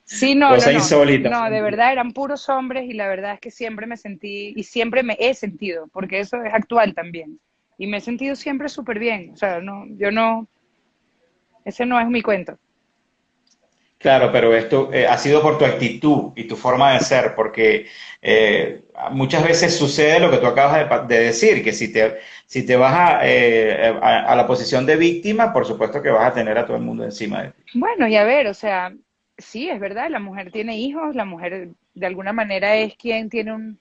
Sí, no, no, Cosa no, insólita. no, de verdad eran puros hombres y la verdad es que siempre me sentí y siempre me he sentido, porque eso es actual también. Y me he sentido siempre súper bien, o sea, no, yo no, ese no es mi cuento. Claro, pero esto ha sido por tu actitud y tu forma de ser, porque muchas veces sucede lo que tú acabas de decir, que si te vas a la posición de víctima, por supuesto que vas a tener a todo el mundo encima de ti. Bueno, y a ver, o sea, sí, es verdad, la mujer tiene hijos, la mujer de alguna manera es quien tiene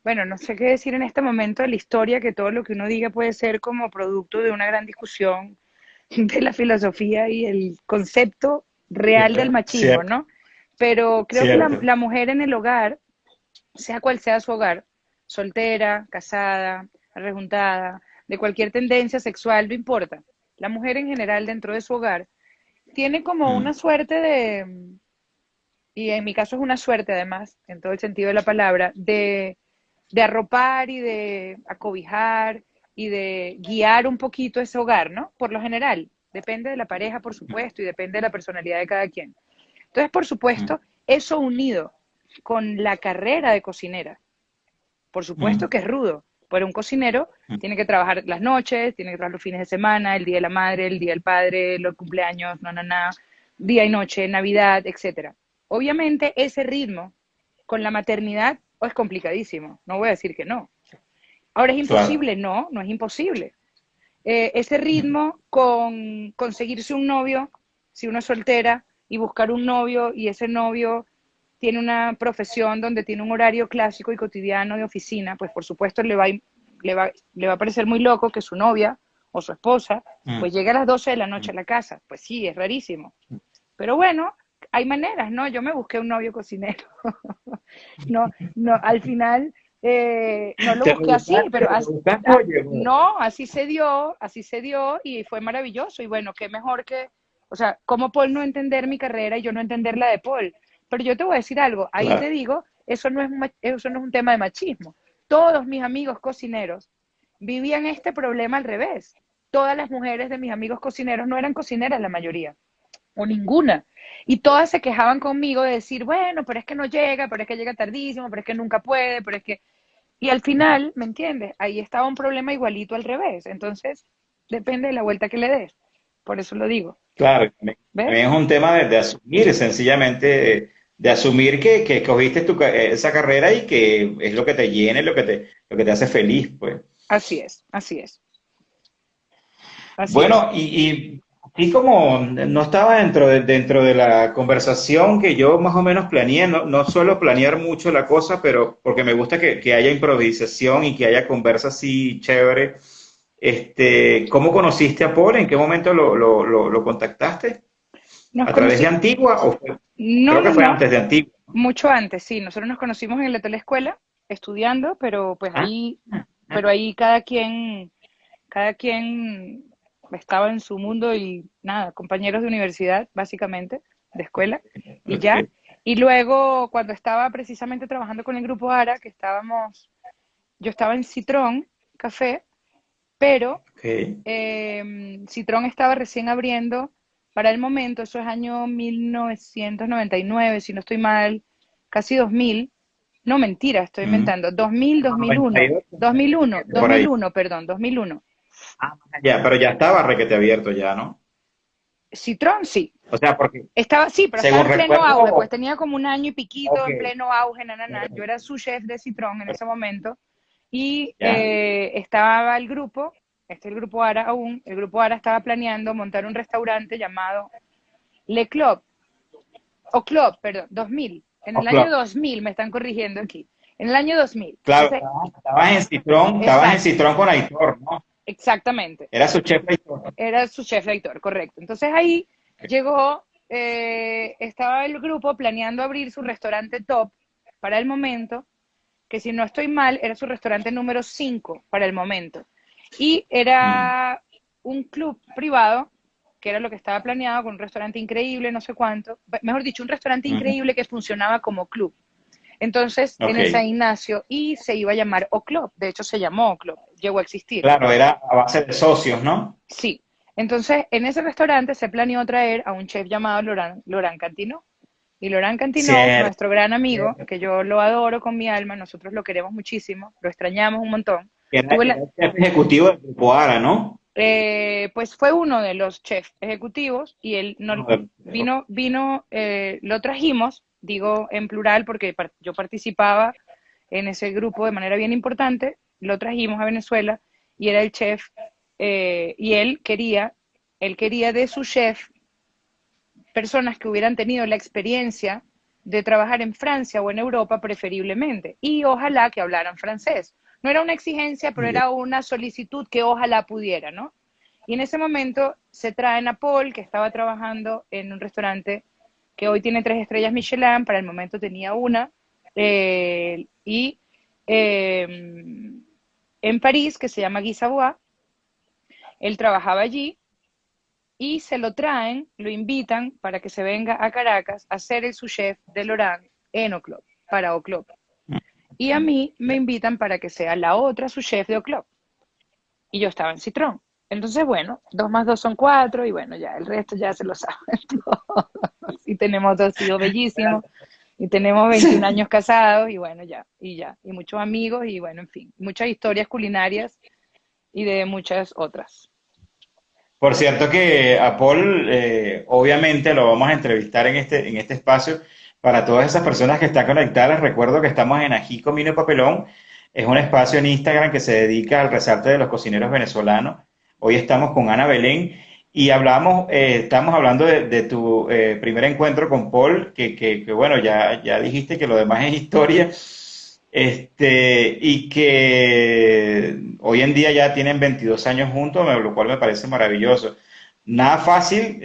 bueno, no sé qué decir en este momento de la historia, que todo lo que uno diga puede ser como producto de una gran discusión de la filosofía y el concepto real del Cierto, machismo, cierto, ¿no? Pero creo que cierto. la mujer en el hogar, sea cual sea su hogar, soltera, casada, rejuntada, de cualquier tendencia sexual, no importa. La mujer en general dentro de su hogar tiene como Mm, una suerte y en mi caso es una suerte además, en todo el sentido de la palabra, de arropar y de acobijar y de guiar un poquito ese hogar, ¿no? Por lo general, depende de la pareja, por supuesto, y depende de la personalidad de cada quien. Entonces, por mm, supuesto, eso unido con la carrera de cocinera, por supuesto mm, que es rudo, pero un cocinero mm. tiene que trabajar las noches, tiene que trabajar los fines de semana, el día de la madre, el día del padre, los cumpleaños, día y noche, Navidad, etcétera. Obviamente ese ritmo con la maternidad es complicadísimo, no voy a decir que no. Ahora es Claro. imposible, no, no es imposible. Ese Mm, ritmo con conseguirse un novio, si uno es soltera, y buscar un novio y ese novio tiene una profesión donde tiene un horario clásico y cotidiano de oficina, pues por supuesto le va a parecer muy loco que su novia o su esposa mm, pues llegue a las 12 de la noche mm, a la casa. Pues sí, es rarísimo. Pero bueno, hay maneras, ¿no? Yo me busqué un novio cocinero. No, no, al final no lo busqué así, pero te lo buscaste o llegó? no, así se dio y fue maravilloso. Y bueno, qué mejor que, o sea, cómo Paul no entender mi carrera y yo no entender la de Paul. Pero yo te voy a decir algo, ahí Claro. te digo, eso no es un tema de machismo. Todos mis amigos cocineros vivían este problema al revés. Todas las mujeres de mis amigos cocineros no eran cocineras la mayoría o ninguna. Y todas se quejaban conmigo de decir, bueno, pero es que no llega, pero es que llega tardísimo, pero es que nunca puede, pero es que... Y al final, ¿me entiendes? Ahí estaba un problema igualito al revés. Entonces, depende de la vuelta que le des. Por eso lo digo. Claro, ¿Ves? también es un tema de asumir, sencillamente, de asumir que escogiste esa carrera y que es lo que te llena, y lo que te hace feliz, pues. Así es, así es, así es. Bueno, y como no estaba dentro de la conversación que yo más o menos planeé, no suelo planear mucho la cosa, pero porque me gusta que haya improvisación y que haya conversa así chévere. ¿Cómo conociste a Paul? ¿En qué momento lo contactaste? Nos ¿A través de conocí, Antigua o no, creo que no, fue no, antes de Antigua? mucho antes, sí. Nosotros nos conocimos en el hotel escuela estudiando, pero pues Ah, ahí cada quien estaba en su mundo y nada, compañeros de universidad, básicamente, de escuela, y ya. ok, Y luego, cuando estaba precisamente trabajando con el grupo ARA, yo estaba en Citrón Café, pero ok. Citrón estaba recién abriendo para el momento, eso es año 1999, si no estoy mal, casi 2000. No, mentira, estoy Mm. inventando, 2000, Como 2001, 98, 2001, 97, por ahí. 2001, perdón, 2001. Ah, ya, pero ya estaba requete abierto ya, ¿no? Citrón, sí. O sea, porque Estaba, sí, pero estaba según en pleno auge, pues recuerdo, tenía como un año y piquito ok, en pleno auge, Yo era su chef de Citrón en ese momento y ya. estaba el grupo, el grupo ARA aún, el grupo ARA estaba planeando montar un restaurante llamado Le Club, o Club, perdón, 2000. En O el año Club. 2000, me están corrigiendo aquí. En el año 2000. Claro, Entonces, estabas en exacto, Citrón con Aitor, ¿no? exactamente. Era su chef Aitor. Era su chef de actor, correcto. Entonces ahí llegó, estaba el grupo planeando abrir su restaurante top para el momento, que si no estoy mal, era su restaurante número 5 para el momento. Y Mm, era un club privado, que era lo que estaba planeado, con un restaurante increíble, no sé cuánto, mejor dicho, un restaurante ujú. increíble que funcionaba como club. Entonces, en Ok, el San Ignacio, y se iba a llamar O Club, de hecho se llamó O Club, llegó a existir. claro, era a base de socios, ¿no? Sí. Entonces, en ese restaurante se planeó traer a un chef llamado Laurent Cantino. Y Laurent Cantino, Cierto, nuestro gran amigo, cierto. que yo lo adoro con mi alma, nosotros lo queremos muchísimo, lo extrañamos un montón. Tuve Era la, el chef ejecutivo del Grupo Ara, ¿no? pues fue uno de los chefs ejecutivos y él no, Uno lo trajimos, digo en plural porque yo participaba en ese grupo de manera bien importante, lo trajimos a Venezuela y era el chef, y él quería de su chef personas que hubieran tenido la experiencia de trabajar en Francia o en Europa preferiblemente y ojalá que hablaran francés. No era una exigencia, pero ya. era una solicitud que ojalá pudiera, ¿no? Y en ese momento se traen a Paul, que estaba trabajando en un restaurante que hoy tiene 3 estrellas Michelin, para el momento tenía una, y en París, que se llama Guy Savoy, él trabajaba allí y se lo traen, lo invitan para que se venga a Caracas a ser el sous-chef de Laurent en O'Clock, para O'Clock. Y a mí me invitan para que sea la otra sous-chef de O'Clock. Y yo estaba en Citrón. Entonces, bueno, 2 más 2 son 4 y bueno, ya el resto ya se lo saben todos. Y tenemos 2 hijos bellísimos y tenemos 21 años casados y bueno, y muchos amigos y bueno, en fin, muchas historias culinarias y de muchas otras. Por cierto que a Paul, obviamente lo vamos a entrevistar en este espacio. Para todas esas personas que están conectadas, les recuerdo que estamos en Ají, Comino y Papelón. Es un espacio en Instagram que se dedica al resalte de los cocineros venezolanos. Hoy estamos con Ana Belén y estamos hablando de tu primer encuentro con Paul, que bueno, ya dijiste que lo demás es historia. Y que hoy en día ya tienen 22 años juntos, lo cual me parece maravilloso. nada fácil,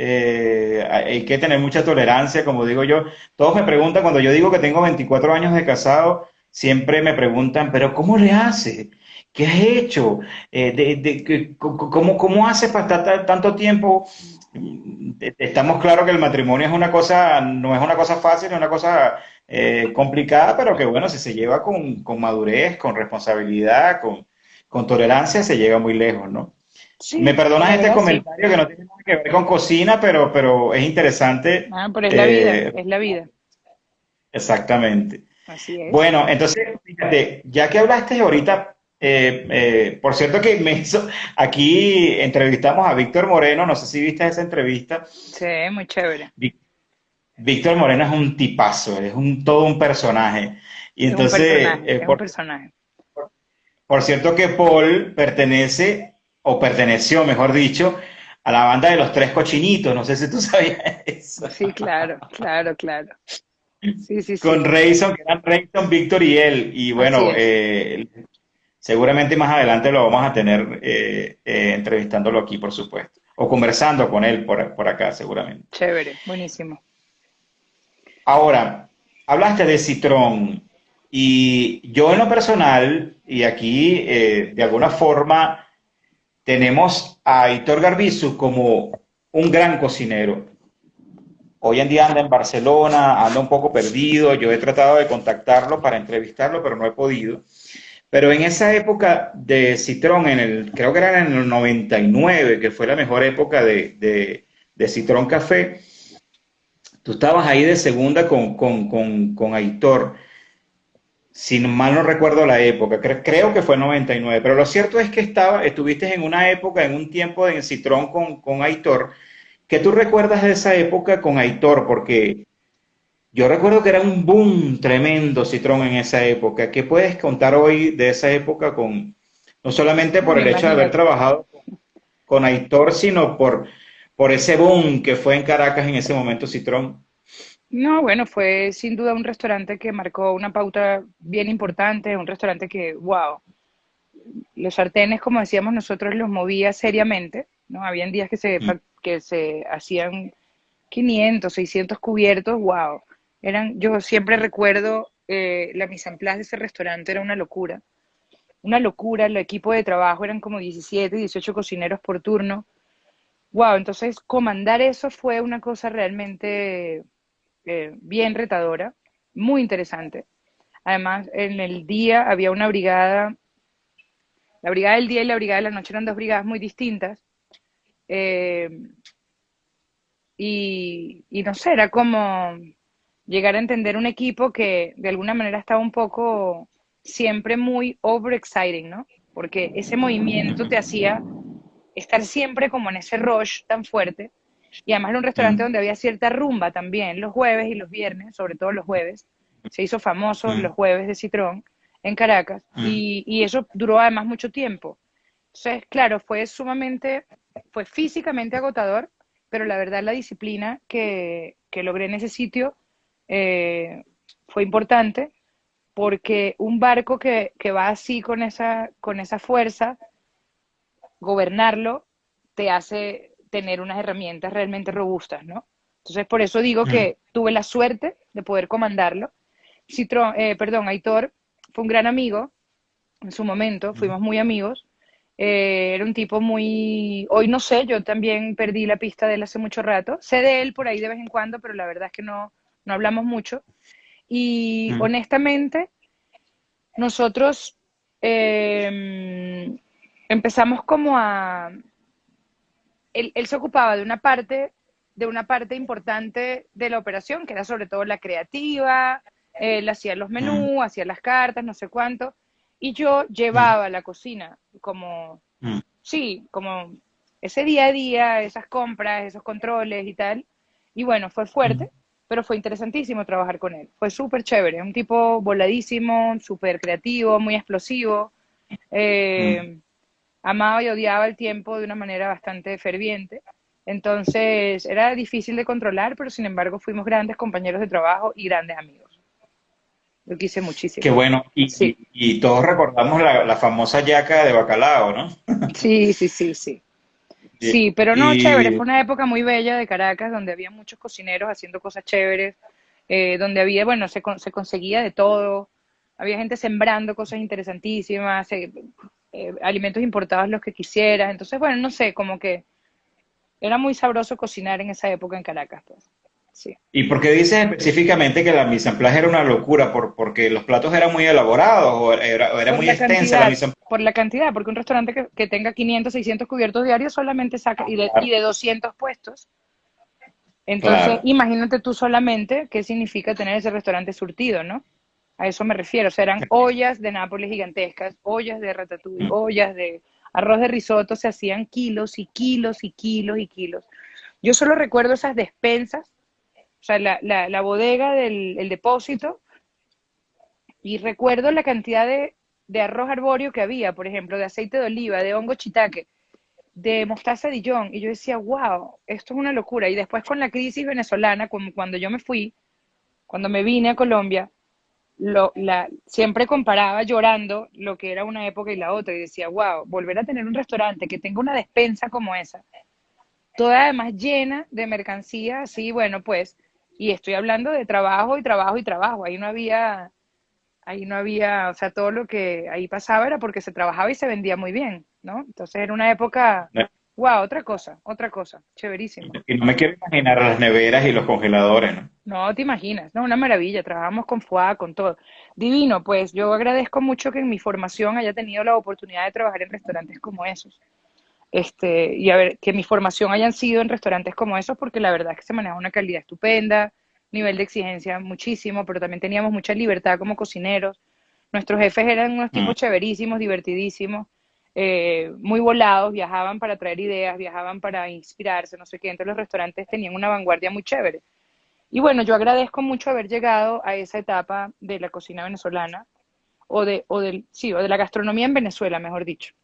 hay que tener mucha tolerancia, como digo yo. Todos me preguntan, cuando yo digo que tengo 24 años de casado, siempre me preguntan, pero ¿cómo le hace? ¿Qué has hecho? ¿Cómo haces para estar tanto tiempo? Estamos claros que el matrimonio es una cosa, no es una cosa fácil, es una cosa complicada, pero que bueno, si se lleva con madurez, con responsabilidad, con tolerancia, se llega muy lejos, ¿no? Me Sí, la perdonas este verdad sí. comentario que no tiene nada que ver con cocina, pero es interesante. Ah, pero es la vida, es la vida. Exactamente. Así es. Bueno, entonces, fíjate, ya que hablaste ahorita, por cierto que aquí entrevistamos a Víctor Moreno, no sé si viste esa entrevista. Sí, muy chévere. Ví- Víctor Moreno es un tipazo, es todo un personaje. Y Es un entonces, personaje, es un personaje. por cierto que Paul pertenece, o perteneció, mejor dicho, a la banda de los Tres Cochinitos, no sé si tú sabías eso. Sí, claro, claro, claro. Sí, sí, Con sí. Rayson, que eran Rayson, Víctor y él. Y Así bueno, es. seguramente más adelante lo vamos a tener entrevistándolo aquí, por supuesto. O conversando con él por acá, seguramente. Chévere, buenísimo. Ahora, hablaste de Citrón y yo en lo personal, y aquí de alguna forma tenemos a Hitor Garbizu como un gran cocinero. Hoy en día anda en Barcelona, anda un poco perdido. Yo he tratado de contactarlo para entrevistarlo, pero no he podido. Pero en esa época de Citrón, creo que era en el 99, que fue la mejor época de Citrón Café, tú estabas ahí de segunda con Aitor. Si mal no recuerdo la época, creo que fue 99, pero lo cierto es que estuviste en una época, en un tiempo en Citrón con Aitor. ¿Qué tú recuerdas de esa época con Aitor? Porque yo recuerdo que era un boom tremendo Citrón en esa época. ¿Qué puedes contar hoy de esa época no solamente por Bueno, el hecho de haber imagínate. trabajado con Aitor, sino por ese boom que fue en Caracas en ese momento Citrón? No, bueno, fue sin duda un restaurante que marcó una pauta bien importante, un restaurante que, wow, los sartenes, como decíamos nosotros, los movía seriamente, ¿no? Habían días Mm, que se hacían 500, 600 cubiertos, wow. Yo siempre recuerdo la mise en place de ese restaurante, era una locura, el equipo de trabajo eran como 17, 18 cocineros por turno. Wow, entonces comandar eso fue una cosa realmente bien retadora, muy interesante. Además, en el día había una brigada, la brigada del día y la brigada de la noche eran dos brigadas muy distintas. eh, y no sé, era como llegar a entender un equipo que de alguna manera estaba un poco siempre muy overexciting, ¿no? Porque ese movimiento te hacía estar siempre como en ese rush tan fuerte. Y además era un restaurante mm, donde había cierta rumba también, los jueves y los viernes, sobre todo los jueves. Se hizo famoso los mm, jueves de Citrón en Caracas mm, y eso duró además mucho tiempo. Entonces, claro, fue físicamente agotador, pero la verdad la disciplina que logré en ese sitio eh, fue importante porque un barco que va así con esa fuerza, gobernarlo te hace tener unas herramientas realmente robustas, ¿no? Entonces, por eso digo mm, que tuve la suerte de poder comandarlo. Aitor fue un gran amigo en su momento, mm. fuimos muy amigos. Era un tipo muy, hoy no sé, yo también perdí la pista de él hace mucho rato. Sé de él por ahí de vez en cuando, pero la verdad es que no hablamos mucho. Y Mm, honestamente, nosotros eh, empezamos como a, él se ocupaba de una parte importante de la operación, que era sobre todo la creativa, él hacía los mm, menús, hacía las cartas, no sé cuánto, y yo mm, llevaba la cocina como, mm, sí, como ese día a día, esas compras, esos controles y tal. Y bueno, fue mm, fuerte, pero fue interesantísimo trabajar con él. Fue súper chévere, un tipo voladísimo, súper creativo, muy explosivo. mm. Eh, Amaba y odiaba el tiempo de una manera bastante ferviente. Entonces era difícil de controlar, pero sin embargo fuimos grandes compañeros de trabajo y grandes amigos. Lo quise Qué muchísimo. bueno. Sí, Y todos recordamos la famosa yaca de bacalao, ¿no? sí, sí, sí, sí. Sí, pero no, chévere, Y, fue una época muy bella de Caracas donde había muchos cocineros haciendo cosas chéveres, donde había, bueno, se conseguía de todo, había gente sembrando cosas interesantísimas, alimentos importados los que quisieras, entonces, bueno, no sé, como que era muy sabroso cocinar en esa época en Caracas, pues, sí. ¿Y por qué dices específicamente que la mise en place era una locura? ¿Porque los platos eran muy elaborados o era muy extensa la mise en Por la cantidad, porque un restaurante que tenga 500, 600 cubiertos diarios solamente saca, y place? de 200 puestos. Entonces, Claro, imagínate tú solamente qué significa tener ese restaurante surtido, ¿no? A eso me refiero. O sea, eran ollas de Nápoles gigantescas, ollas de ratatouille, claro. ollas de arroz de risotto, se hacían kilos y kilos y kilos y kilos. Yo solo recuerdo esas despensas, o sea, la bodega del el depósito, y recuerdo la cantidad de arroz arbóreo que había, por ejemplo, de aceite de oliva, de hongo shiitake, de mostaza Dijon, y yo decía, wow, esto es una locura. Y después con la crisis venezolana, cuando yo me fui, cuando me vine a Colombia, siempre comparaba llorando lo que era una época y la otra, y decía, wow, volver a tener un restaurante que tenga una despensa como esa, toda además llena de mercancía, así, bueno, pues, y estoy hablando de trabajo y trabajo y trabajo, ahí no había, o sea, todo lo que ahí pasaba era porque se trabajaba y se vendía muy bien, ¿no? Entonces era una época, wow, otra cosa, chéverísimo. Y no me quiero imaginar las neveras y los congeladores, ¿no? No te imaginas, ¿no? Una maravilla, trabajamos con FUA, con todo. Divino, pues yo agradezco mucho que en mi formación haya tenido la oportunidad de trabajar en restaurantes como esos. Y a ver, que mi formación hayan sido en restaurantes como esos, porque la verdad es que se maneja una calidad estupenda, nivel de exigencia muchísimo, pero también teníamos mucha libertad como cocineros. Nuestros jefes eran unos Mm. tipos chéverísimos, divertidísimos, muy volados, viajaban para traer ideas, viajaban para inspirarse, no sé qué. Entonces los restaurantes tenían una vanguardia muy chévere. Y bueno, yo agradezco mucho haber llegado a esa etapa de la cocina venezolana, sí, o de la gastronomía en Venezuela, mejor dicho,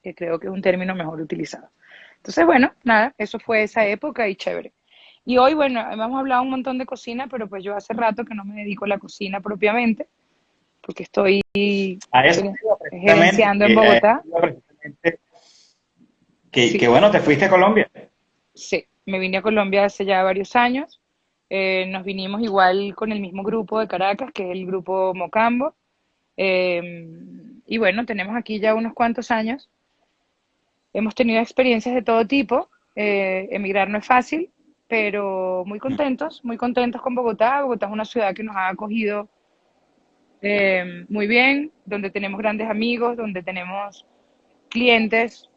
que creo que es un término mejor utilizado. Entonces, bueno, nada, eso fue esa época y chévere. Y hoy, bueno, hemos hablado un montón de cocina, pero pues yo hace rato que no me dedico a la cocina propiamente, porque estoy A eso iba precisamente, gerenciando en Bogotá. que Sí, bueno, te fuiste a Colombia. sí, me vine a Colombia hace ya varios años. Nos vinimos igual con el mismo grupo de Caracas, que es el grupo Mocambo. Eh, y bueno, tenemos aquí ya unos cuantos años. Hemos tenido experiencias de todo tipo. Emigrar no es fácil, pero muy contentos con Bogotá. Bogotá es una ciudad que nos ha acogido muy bien, donde tenemos grandes amigos, donde tenemos clientes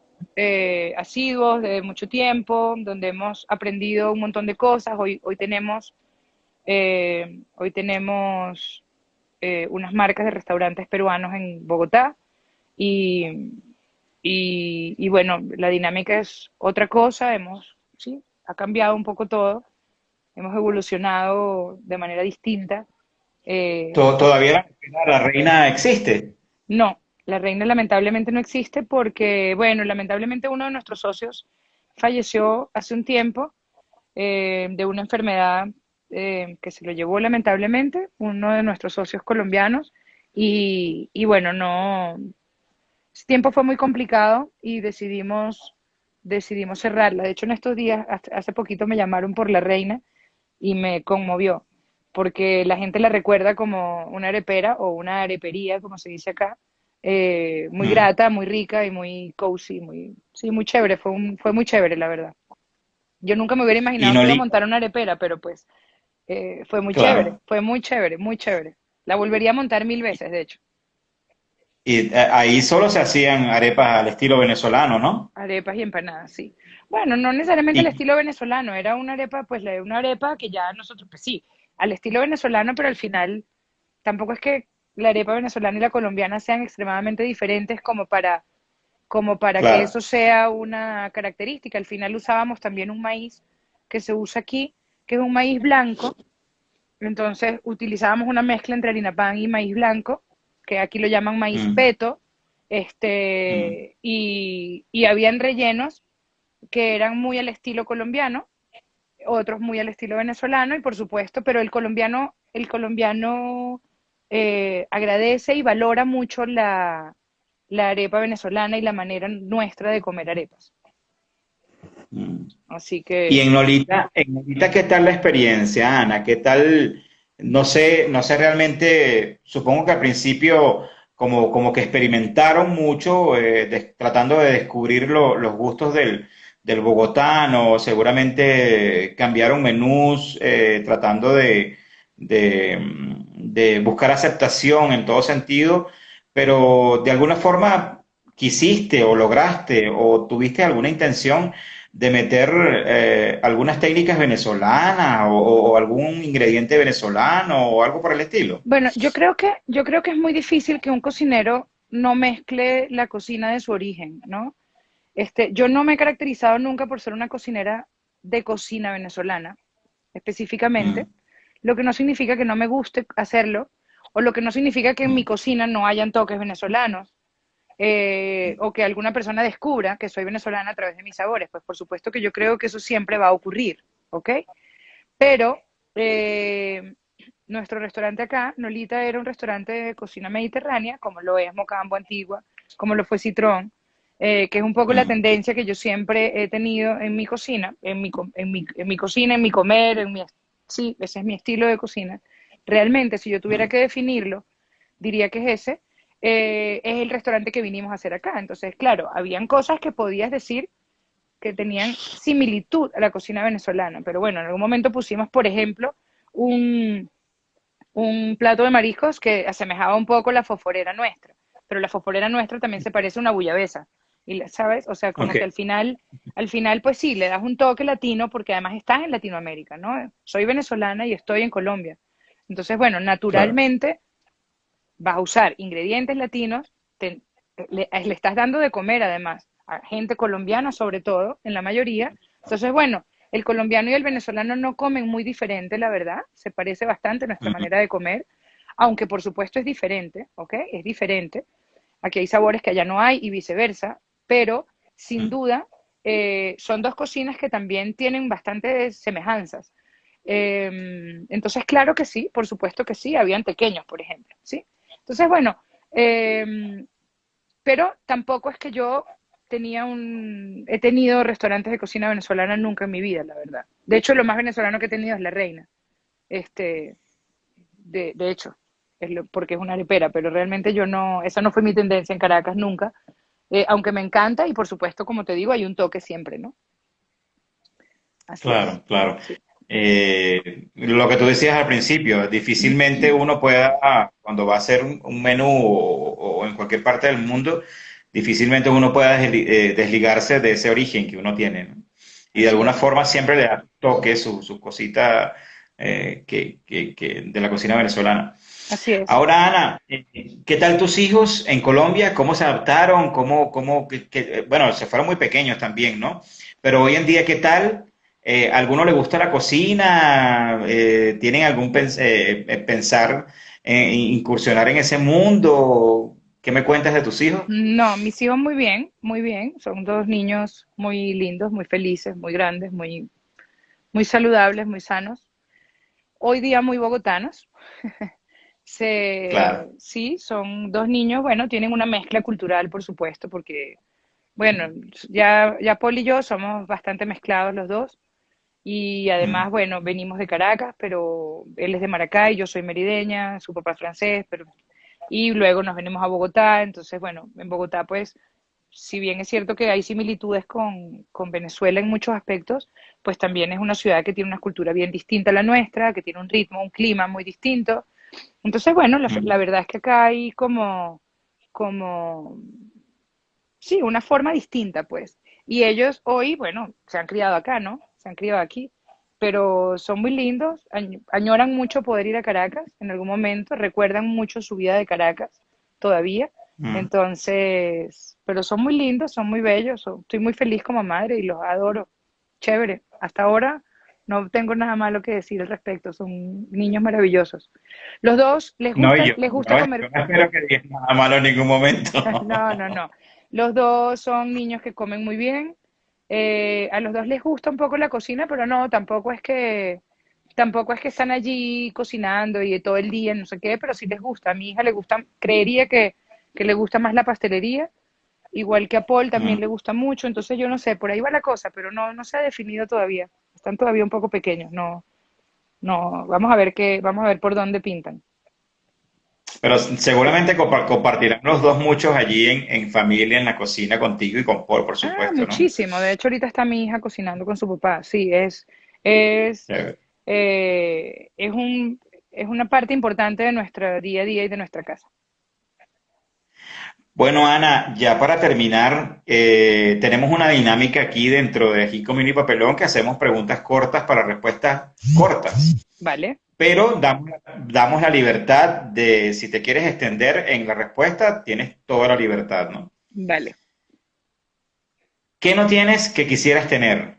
asiduos de mucho tiempo, donde hemos aprendido un montón de cosas. Hoy tenemos unas marcas de restaurantes peruanos en Bogotá y, y bueno, la dinámica es otra cosa, sí, ha cambiado un poco todo, hemos evolucionado de manera distinta. Todavía la reina existe. No, la reina lamentablemente no existe porque, bueno, lamentablemente uno de nuestros socios falleció hace un tiempo de una enfermedad que se lo llevó lamentablemente, uno de nuestros socios colombianos, y bueno, no, ese tiempo fue muy complicado y decidimos cerrarla. De hecho, en estos días, hace poquito me llamaron por la reina y me conmovió, porque la gente la recuerda como una arepera o una arepería, como se dice acá, muy Mm. grata, muy rica y muy cozy, sí, muy chévere, fue muy chévere, la verdad. Yo nunca me hubiera Y imaginado no que iba a li- montar una arepera, pero pues fue muy chévere, claro. fue muy chévere, muy chévere. La volvería a montar 1000 veces, de hecho. Y ahí solo se hacían arepas al estilo venezolano, ¿no? Arepas y empanadas, sí. Bueno, no necesariamente al Y, estilo venezolano, era una arepa, pues una arepa que ya nosotros, pues sí, al estilo venezolano, pero al final tampoco es que la arepa venezolana y la colombiana sean extremadamente diferentes como para que claro. eso sea una característica. Al final usábamos también un maíz que se usa aquí, que es un maíz blanco. Entonces utilizábamos una mezcla entre harina pan y maíz blanco, que aquí lo llaman maíz Mm, peto, mm, y habían rellenos que eran muy al estilo colombiano, otros muy al estilo venezolano, y por supuesto, pero el colombiano agradece y valora mucho la arepa venezolana y la manera nuestra de comer arepas. Mm. Así Y que, En Nolita, ¿qué tal la experiencia, Ana? ¿Qué tal? No sé realmente, supongo que al principio como que experimentaron mucho tratando de descubrir los gustos del bogotano, seguramente cambiaron menús tratando de buscar aceptación en todo sentido, pero de alguna forma quisiste o lograste o tuviste alguna intención de meter algunas técnicas venezolanas o algún ingrediente venezolano o algo por el estilo. bueno, yo creo que es muy difícil que un cocinero no mezcle la cocina de su origen, ¿no? Yo no me he caracterizado nunca por ser una cocinera de cocina venezolana, específicamente, Mm, lo que no significa que no me guste hacerlo, o lo que no significa que en mi mm, cocina no hayan toques venezolanos, o que alguna persona descubra que soy venezolana a través de mis sabores. Pues por supuesto que yo creo que eso siempre va a ocurrir, ¿ok? Pero eh, nuestro restaurante acá, Nolita, era un restaurante de cocina mediterránea, como lo es Mocambo Antigua, como lo fue Citrón, que es un poco la mm, tendencia que yo siempre he tenido en mi cocina, en mi cocina, en mi comer, sí, ese es mi estilo de cocina. Realmente, si yo tuviera mm, que definirlo, diría que es ese. Es el restaurante que vinimos a hacer acá. Entonces, claro, habían cosas que podías decir que tenían similitud a la cocina venezolana. Pero bueno, en algún momento pusimos, por ejemplo, un, un plato de mariscos que asemejaba un poco la fosforera nuestra. Pero la fosforera nuestra también se parece a una bullabesa. Y, ¿sabes? O sea, como ok, que al final, pues sí, le das un toque latino porque además estás en Latinoamérica, ¿no? Soy venezolana y estoy en Colombia. Entonces, bueno, claro. naturalmente vas a usar ingredientes latinos, le estás dando de comer además a gente colombiana sobre todo, en la mayoría. Entonces, bueno, el colombiano y el venezolano no comen muy diferente, la verdad, se parece bastante nuestra Mm, manera de comer, aunque por supuesto es diferente, ¿ok? Es diferente. Aquí hay sabores que allá no hay y viceversa, pero sin mm, duda son dos cocinas que también tienen bastantes semejanzas. Entonces, claro que sí, por supuesto que sí, habían pequeños, por ejemplo, ¿sí? Entonces, bueno, eh, pero tampoco es que yo he tenido restaurantes de cocina venezolana nunca en mi vida, la verdad. De hecho, lo más venezolano que he tenido es La Reina, este, de hecho, porque es una arepera, pero realmente yo no, esa no fue mi tendencia en Caracas nunca, aunque me encanta y por supuesto, como te digo, hay un toque siempre, ¿no? Así es, claro, claro. sí. Lo que tú decías al principio, difícilmente uno pueda, cuando va a hacer un menú o en cualquier parte del mundo, difícilmente uno pueda desligarse de ese origen que uno tiene, ¿no? Y de Así alguna es, forma siempre le da toque su cosita de la cocina venezolana. así es. Ahora, Ana, ¿qué tal tus hijos en Colombia? ¿Cómo se adaptaron? Bueno, se fueron muy pequeños también, ¿no? Pero hoy en día, ¿qué tal? ¿A alguno le gusta la cocina? ¿Tienen algún pensar en incursionar en ese mundo? ¿Qué me cuentas de tus hijos? No, mis hijos muy bien, muy bien. Son dos niños muy lindos, muy felices, muy grandes, muy saludables, muy sanos. Hoy día muy bogotanos. Claro. Sí, son dos niños, bueno, tienen una mezcla cultural, por supuesto, porque, bueno, ya Paul y yo somos bastante mezclados los dos. Y además, Mm, bueno, venimos de Caracas, pero él es de Maracay, yo soy merideña, su papá es francés, pero y luego nos venimos a Bogotá, entonces, bueno, en Bogotá, pues, si bien es cierto que hay similitudes con Venezuela en muchos aspectos, pues también es una ciudad que tiene una cultura bien distinta a la nuestra, que tiene un ritmo, un clima muy distinto. Entonces, bueno, la mm, verdad es que acá hay como, sí, una forma distinta, pues. Y ellos hoy, bueno, se han criado acá, ¿no? Se han criado aquí, pero son muy lindos, añoran mucho poder ir a Caracas en algún momento, recuerdan mucho su vida de Caracas todavía. mm. Entonces, pero son muy lindos, son muy bellos, estoy muy feliz como madre y los adoro. Chévere. Hasta ahora no tengo nada malo que decir al respecto, son niños maravillosos. Los dos No, les gusta yo comer. no espero que digas nada malo en ningún momento. No, no, no. Los dos son niños que comen muy bien. A los dos les gusta un poco la cocina, pero no, tampoco es que están allí cocinando y todo el día, no sé qué, pero sí les gusta. A mi hija le gusta, creería que le gusta más la pastelería igual que a Paul también Mm. le gusta mucho, entonces yo no sé, por ahí va la cosa, pero no se ha definido todavía. Están todavía un poco pequeños, no, vamos a ver por dónde pintan. Pero seguramente compartirán los dos muchos allí en familia, en la cocina contigo y con Paul, por Ah, supuesto, ¿no? muchísimo. De hecho, ahorita está mi hija cocinando con su papá. Sí, es, Chévere. eh, es un, es una parte importante de nuestro día a día y de nuestra casa. Bueno, Ana, ya para terminar, tenemos una dinámica aquí dentro de Jico Mini Papelón que hacemos preguntas cortas para respuestas cortas, ¿Vale? pero damos la libertad de, si te quieres extender en la respuesta, tienes toda la libertad, ¿no? Vale. ¿Qué no tienes que quisieras tener?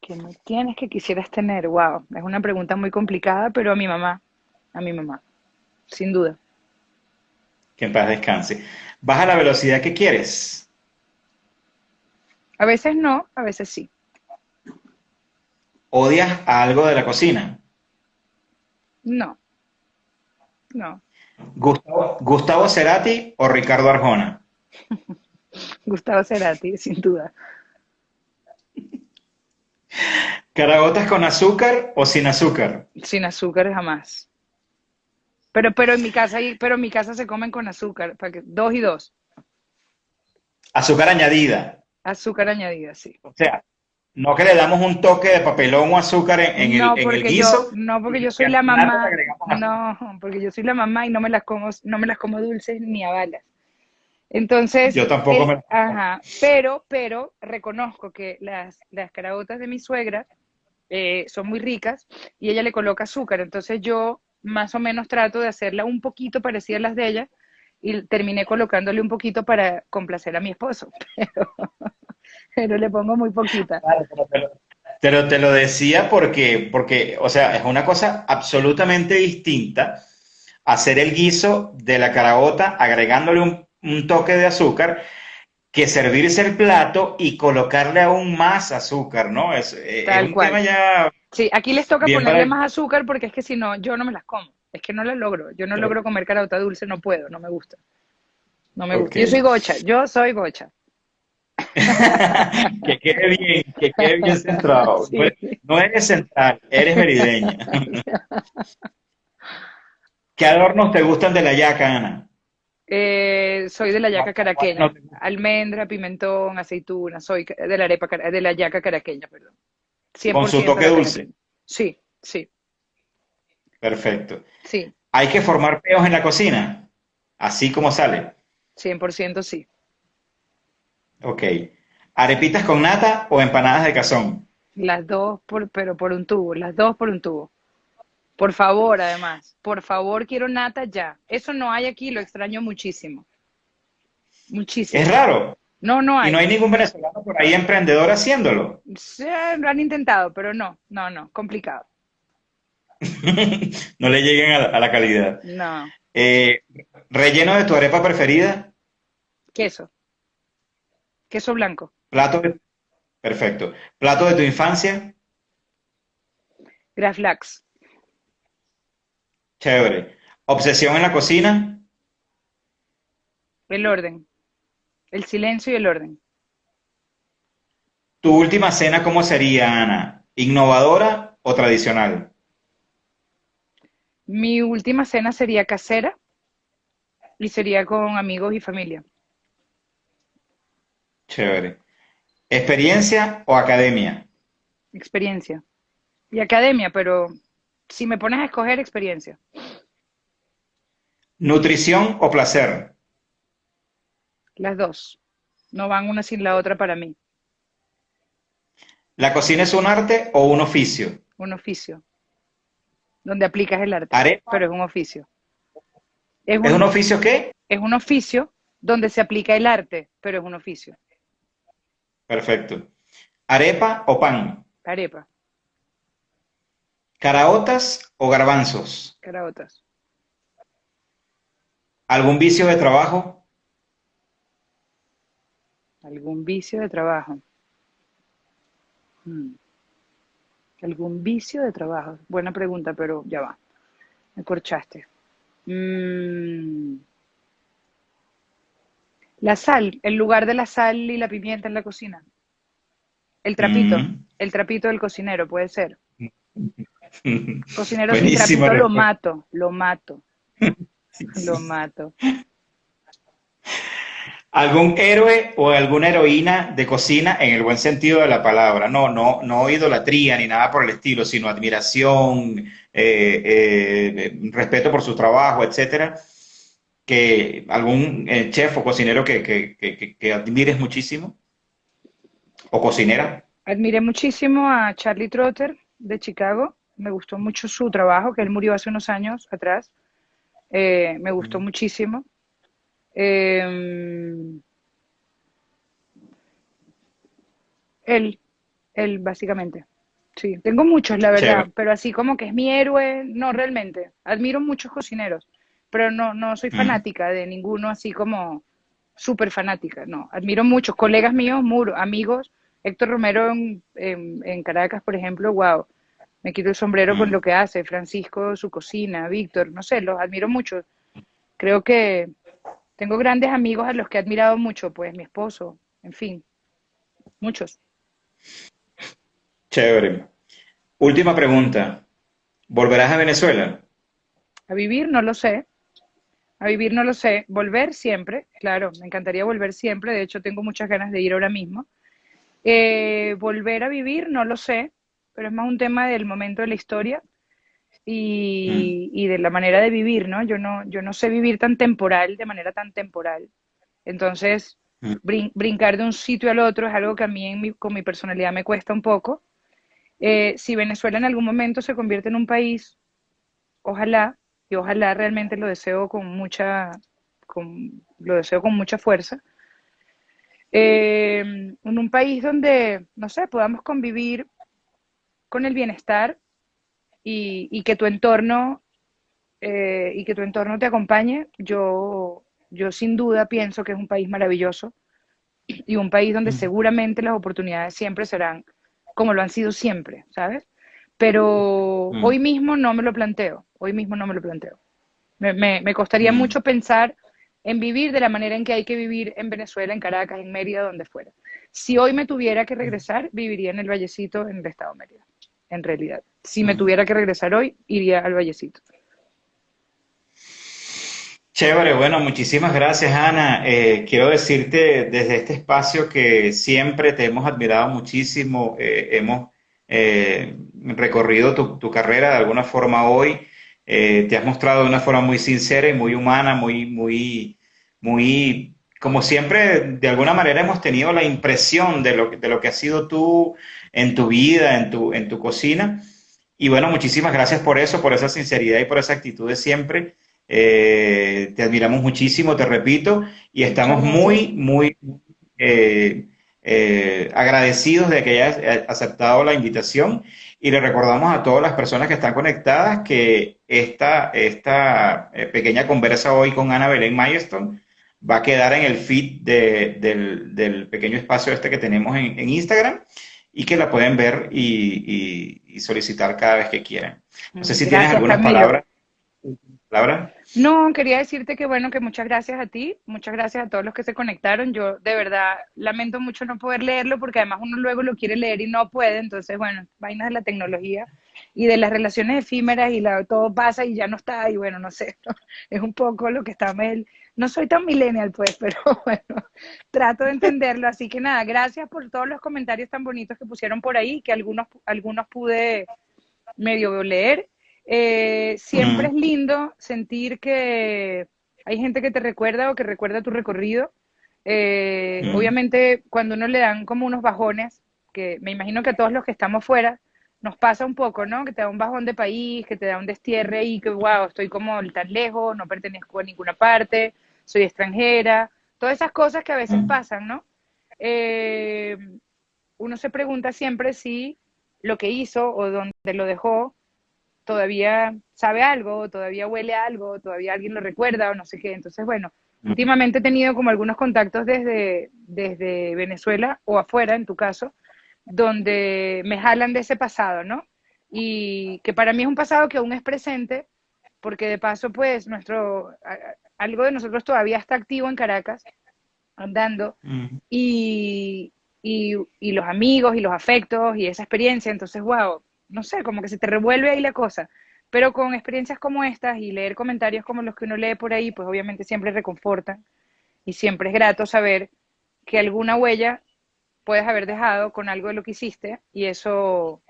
¿Qué no tienes que quisieras tener? Wow, es una pregunta muy complicada, pero a mi mamá, sin duda. Que en paz descanse. ¿Vas a la velocidad que quieres? A veces no, a veces sí. ¿Odias a algo de la cocina? No, no. ¿Gustavo Cerati o Ricardo Arjona? Gustavo Cerati, sin duda. ¿Caraotas con azúcar o sin azúcar? Sin azúcar jamás. Pero en mi casa pero en mi casa se comen con azúcar, dos y dos. Azúcar añadida. Azúcar añadida, sí. O sea, no que le damos un toque de papelón o azúcar en el guiso, No, porque yo sino que soy a la la nata le mamá, agregamos azúcar. no, porque yo soy la mamá y no me las como dulces ni a balas. Entonces, Yo tampoco me... ajá, pero reconozco que las caraotas de mi suegra son muy ricas y ella le coloca azúcar, entonces yo más o menos trato de hacerla un poquito parecida a las de ella y terminé colocándole un poquito para complacer a mi esposo, pero le pongo muy poquita. Claro, pero te lo decía porque, o sea, es una cosa absolutamente distinta hacer el guiso de la caraota agregándole un toque de azúcar que servirse el plato y colocarle aún más azúcar, ¿no? Es Tal un tema cual. ya Sí, aquí les toca bien ponerle para... más azúcar porque es que si no, yo no me las como. Es que no las logro. Yo no logro comer carota dulce, no puedo, no me gusta. No me Ok. gusta. Yo soy gocha. Que quede bien centrado. No, Sí. no eres central, eres merideña. ¿Qué adornos te gustan de la yaca, Ana? Soy de la yaca ¿Cuáles no caraqueña. te gustan? Almendra, pimentón, aceituna. Soy de la de la yaca caraqueña, perdón. cien Con por su ciento toque la dulce. caraqueña. Sí, sí, Perfecto. sí. ¿Hay que formar peos en la cocina? Así como sale. 100% sí. Ok. ¿Arepitas con nata o empanadas de cazón? Las dos, pero por un tubo. Las dos por un tubo. Por favor, además. Por favor, quiero nata ya. Eso no hay aquí, lo extraño muchísimo. Es Muchísimo. raro. No Y no hay. hay ningún venezolano por ahí emprendedor haciéndolo. Lo han intentado, pero no, complicado. No le lleguen a la calidad. No. Eh, ¿Relleno de tu arepa preferida? Queso. Queso blanco. Plato de... Perfecto. ¿Plato de tu infancia? Graflax. Chévere. ¿Obsesión en la cocina? El orden. El silencio y el orden. ¿Tu última cena cómo sería, Ana? ¿Innovadora o tradicional? Mi última cena sería casera y sería con amigos y familia. Chévere. ¿Experiencia o academia? Experiencia. Y academia, pero si me pones a escoger experiencia. ¿Nutrición o placer? Las dos. No van una sin la otra para mí. ¿La cocina es un arte o un oficio? Un oficio. Donde aplicas el arte, ¿Arepa? pero es un oficio. Es ¿Es un un, oficio qué? es un oficio donde se aplica el arte, pero es un oficio. Perfecto. ¿Arepa o pan? Arepa, ¿Caraotas o garbanzos? caraotas. ¿Algún vicio de trabajo? ¿Algún vicio de trabajo? Hmm. ¿Algún vicio de trabajo? Buena pregunta, pero ya va. Me corchaste. Mm, la sal, el lugar de la sal y la pimienta en la cocina. Mm. El trapito del cocinero, puede ser. Cocinero sin Buenísima trapito respuesta. lo mato, Sí, lo sí. mato. ¿Algún héroe o alguna heroína de cocina en el buen sentido de la palabra? No, no, no idolatría ni nada por el estilo, sino admiración, respeto por su trabajo, etcétera. Que algún chef o cocinero que admires muchísimo o cocinera. Admiré muchísimo a Charlie Trotter de Chicago. Me gustó mucho su trabajo, que él murió hace unos años atrás. Me gustó muchísimo. Eh, él, él, básicamente. Sí, tengo muchos, la verdad, Chévere. pero así como que es mi héroe, no realmente. Admiro muchos cocineros, pero no soy Mm, fanática de ninguno así como súper fanática, no. Admiro muchos colegas míos, amigos. Héctor Romero en Caracas, por ejemplo, wow, me quito el sombrero con mm. lo que hace. Francisco, su cocina, Víctor, no sé, los admiro mucho. Creo que tengo grandes amigos a los que he admirado mucho, pues mi esposo, en fin, muchos. Chévere. Última pregunta. ¿Volverás a Venezuela? A vivir no lo sé, a vivir no lo sé, volver siempre, claro, me encantaría volver siempre, de hecho tengo muchas ganas de ir ahora mismo. Volver a vivir no lo sé, pero es más un tema del momento de la historia Mm, y de la manera de vivir, ¿no? Yo no sé vivir tan temporal, de manera tan temporal. Entonces, mm, brincar de un sitio al otro es algo que a mí con mi personalidad me cuesta un poco. Si Venezuela en algún momento se convierte en un país, ojalá, y ojalá realmente lo deseo lo deseo con mucha fuerza, en un país donde, no sé, podamos convivir con el bienestar y que tu entorno y que tu entorno te acompañe, yo sin duda pienso que es un país maravilloso y un país donde mm, seguramente las oportunidades siempre serán como lo han sido siempre, ¿sabes? Pero mm, hoy mismo no me lo planteo, hoy mismo no me lo planteo. Me costaría mm. mucho pensar en vivir de la manera en que hay que vivir en Venezuela, en Caracas, en Mérida, donde fuera. Si hoy me tuviera que regresar, viviría en el Vallecito, en el estado de Mérida, en realidad. Si me Mm. tuviera que regresar hoy, iría al Vallecito. Chévere, bueno, muchísimas gracias, Ana. Quiero decirte desde este espacio que siempre te hemos admirado muchísimo, hemos recorrido tu carrera de alguna forma hoy, te has mostrado de una forma muy sincera y muy humana, muy, como siempre, de alguna manera hemos tenido la impresión de lo que has sido tú en tu vida, en tu cocina. Y bueno, muchísimas gracias por eso, por esa sinceridad y por esa actitud de siempre. Te admiramos muchísimo, te repito, y Muchas estamos gracias. eh, agradecidos de que hayas aceptado la invitación y le recordamos a todas las personas que están conectadas que esta pequeña conversa hoy con Ana Belén Milestone va a quedar en el feed del pequeño espacio este que tenemos en Instagram y que la pueden ver y solicitar cada vez que quieran. No sé si tienes Gracias, algunas Camilo. palabras. Laura. No, quería decirte que bueno, que muchas gracias a ti, muchas gracias a todos los que se conectaron. Yo de verdad lamento mucho no poder leerlo porque además uno luego lo quiere leer y no puede. Entonces, bueno, vainas de la tecnología y de las relaciones efímeras y todo pasa y ya no está y bueno, no sé, ¿no? Es un poco lo que está mal. No soy tan millennial pues, pero bueno, trato de entenderlo. Así que nada, gracias por todos los comentarios tan bonitos que pusieron por ahí, que algunos pude medio leer. Siempre Mm, es lindo sentir que hay gente que te recuerda o que recuerda tu recorrido. mm, Obviamente, cuando uno le dan como unos bajones, que me imagino que a todos los que estamos fuera nos pasa un poco, ¿no? Que te da un bajón de país, que te da un destierre y que, wow, estoy como tan lejos, no pertenezco a ninguna parte, soy extranjera, todas esas cosas que a veces mm, pasan, ¿no? Eh, Uno se pregunta siempre si lo que hizo o dónde lo dejó todavía sabe algo, todavía huele a algo, todavía alguien lo recuerda o no sé qué. Entonces, bueno, mm. últimamente he tenido como algunos contactos desde Venezuela o afuera, en tu caso, donde me jalan de ese pasado, ¿no? Y que para mí es un pasado que aún es presente, porque de paso, pues, algo de nosotros todavía está activo en Caracas, andando, Mm, y los amigos y los afectos y esa experiencia, entonces, wow, no sé, como que se te revuelve ahí la cosa. Pero con experiencias como estas y leer comentarios como los que uno lee por ahí, pues obviamente siempre reconfortan y siempre es grato saber que alguna huella puedes haber dejado con algo de lo que hiciste y eso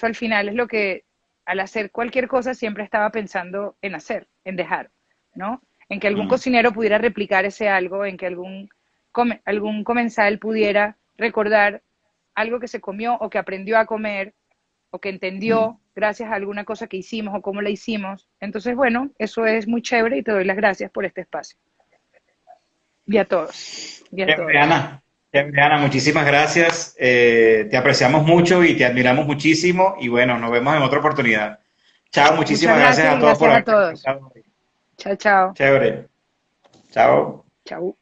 al final es lo que al hacer cualquier cosa siempre estaba pensando en hacer, en dejar, ¿no? En que algún mm, cocinero pudiera replicar ese algo, en que algún comensal pudiera recordar algo que se comió o que aprendió a comer o que mm. entendió gracias a alguna cosa que hicimos o cómo la hicimos. Entonces, bueno, eso es muy chévere y te doy las gracias por este espacio. Y a todos, y a Chévere, todos. Ana. Chévere, Ana, muchísimas gracias. Te apreciamos mucho y te admiramos muchísimo. Y bueno, nos vemos en otra oportunidad. Chao, Muchas muchísimas gracias gracias a y todos por gracias a haber todos. participado hoy. Chao, chao. Chévere. Chao. Chao.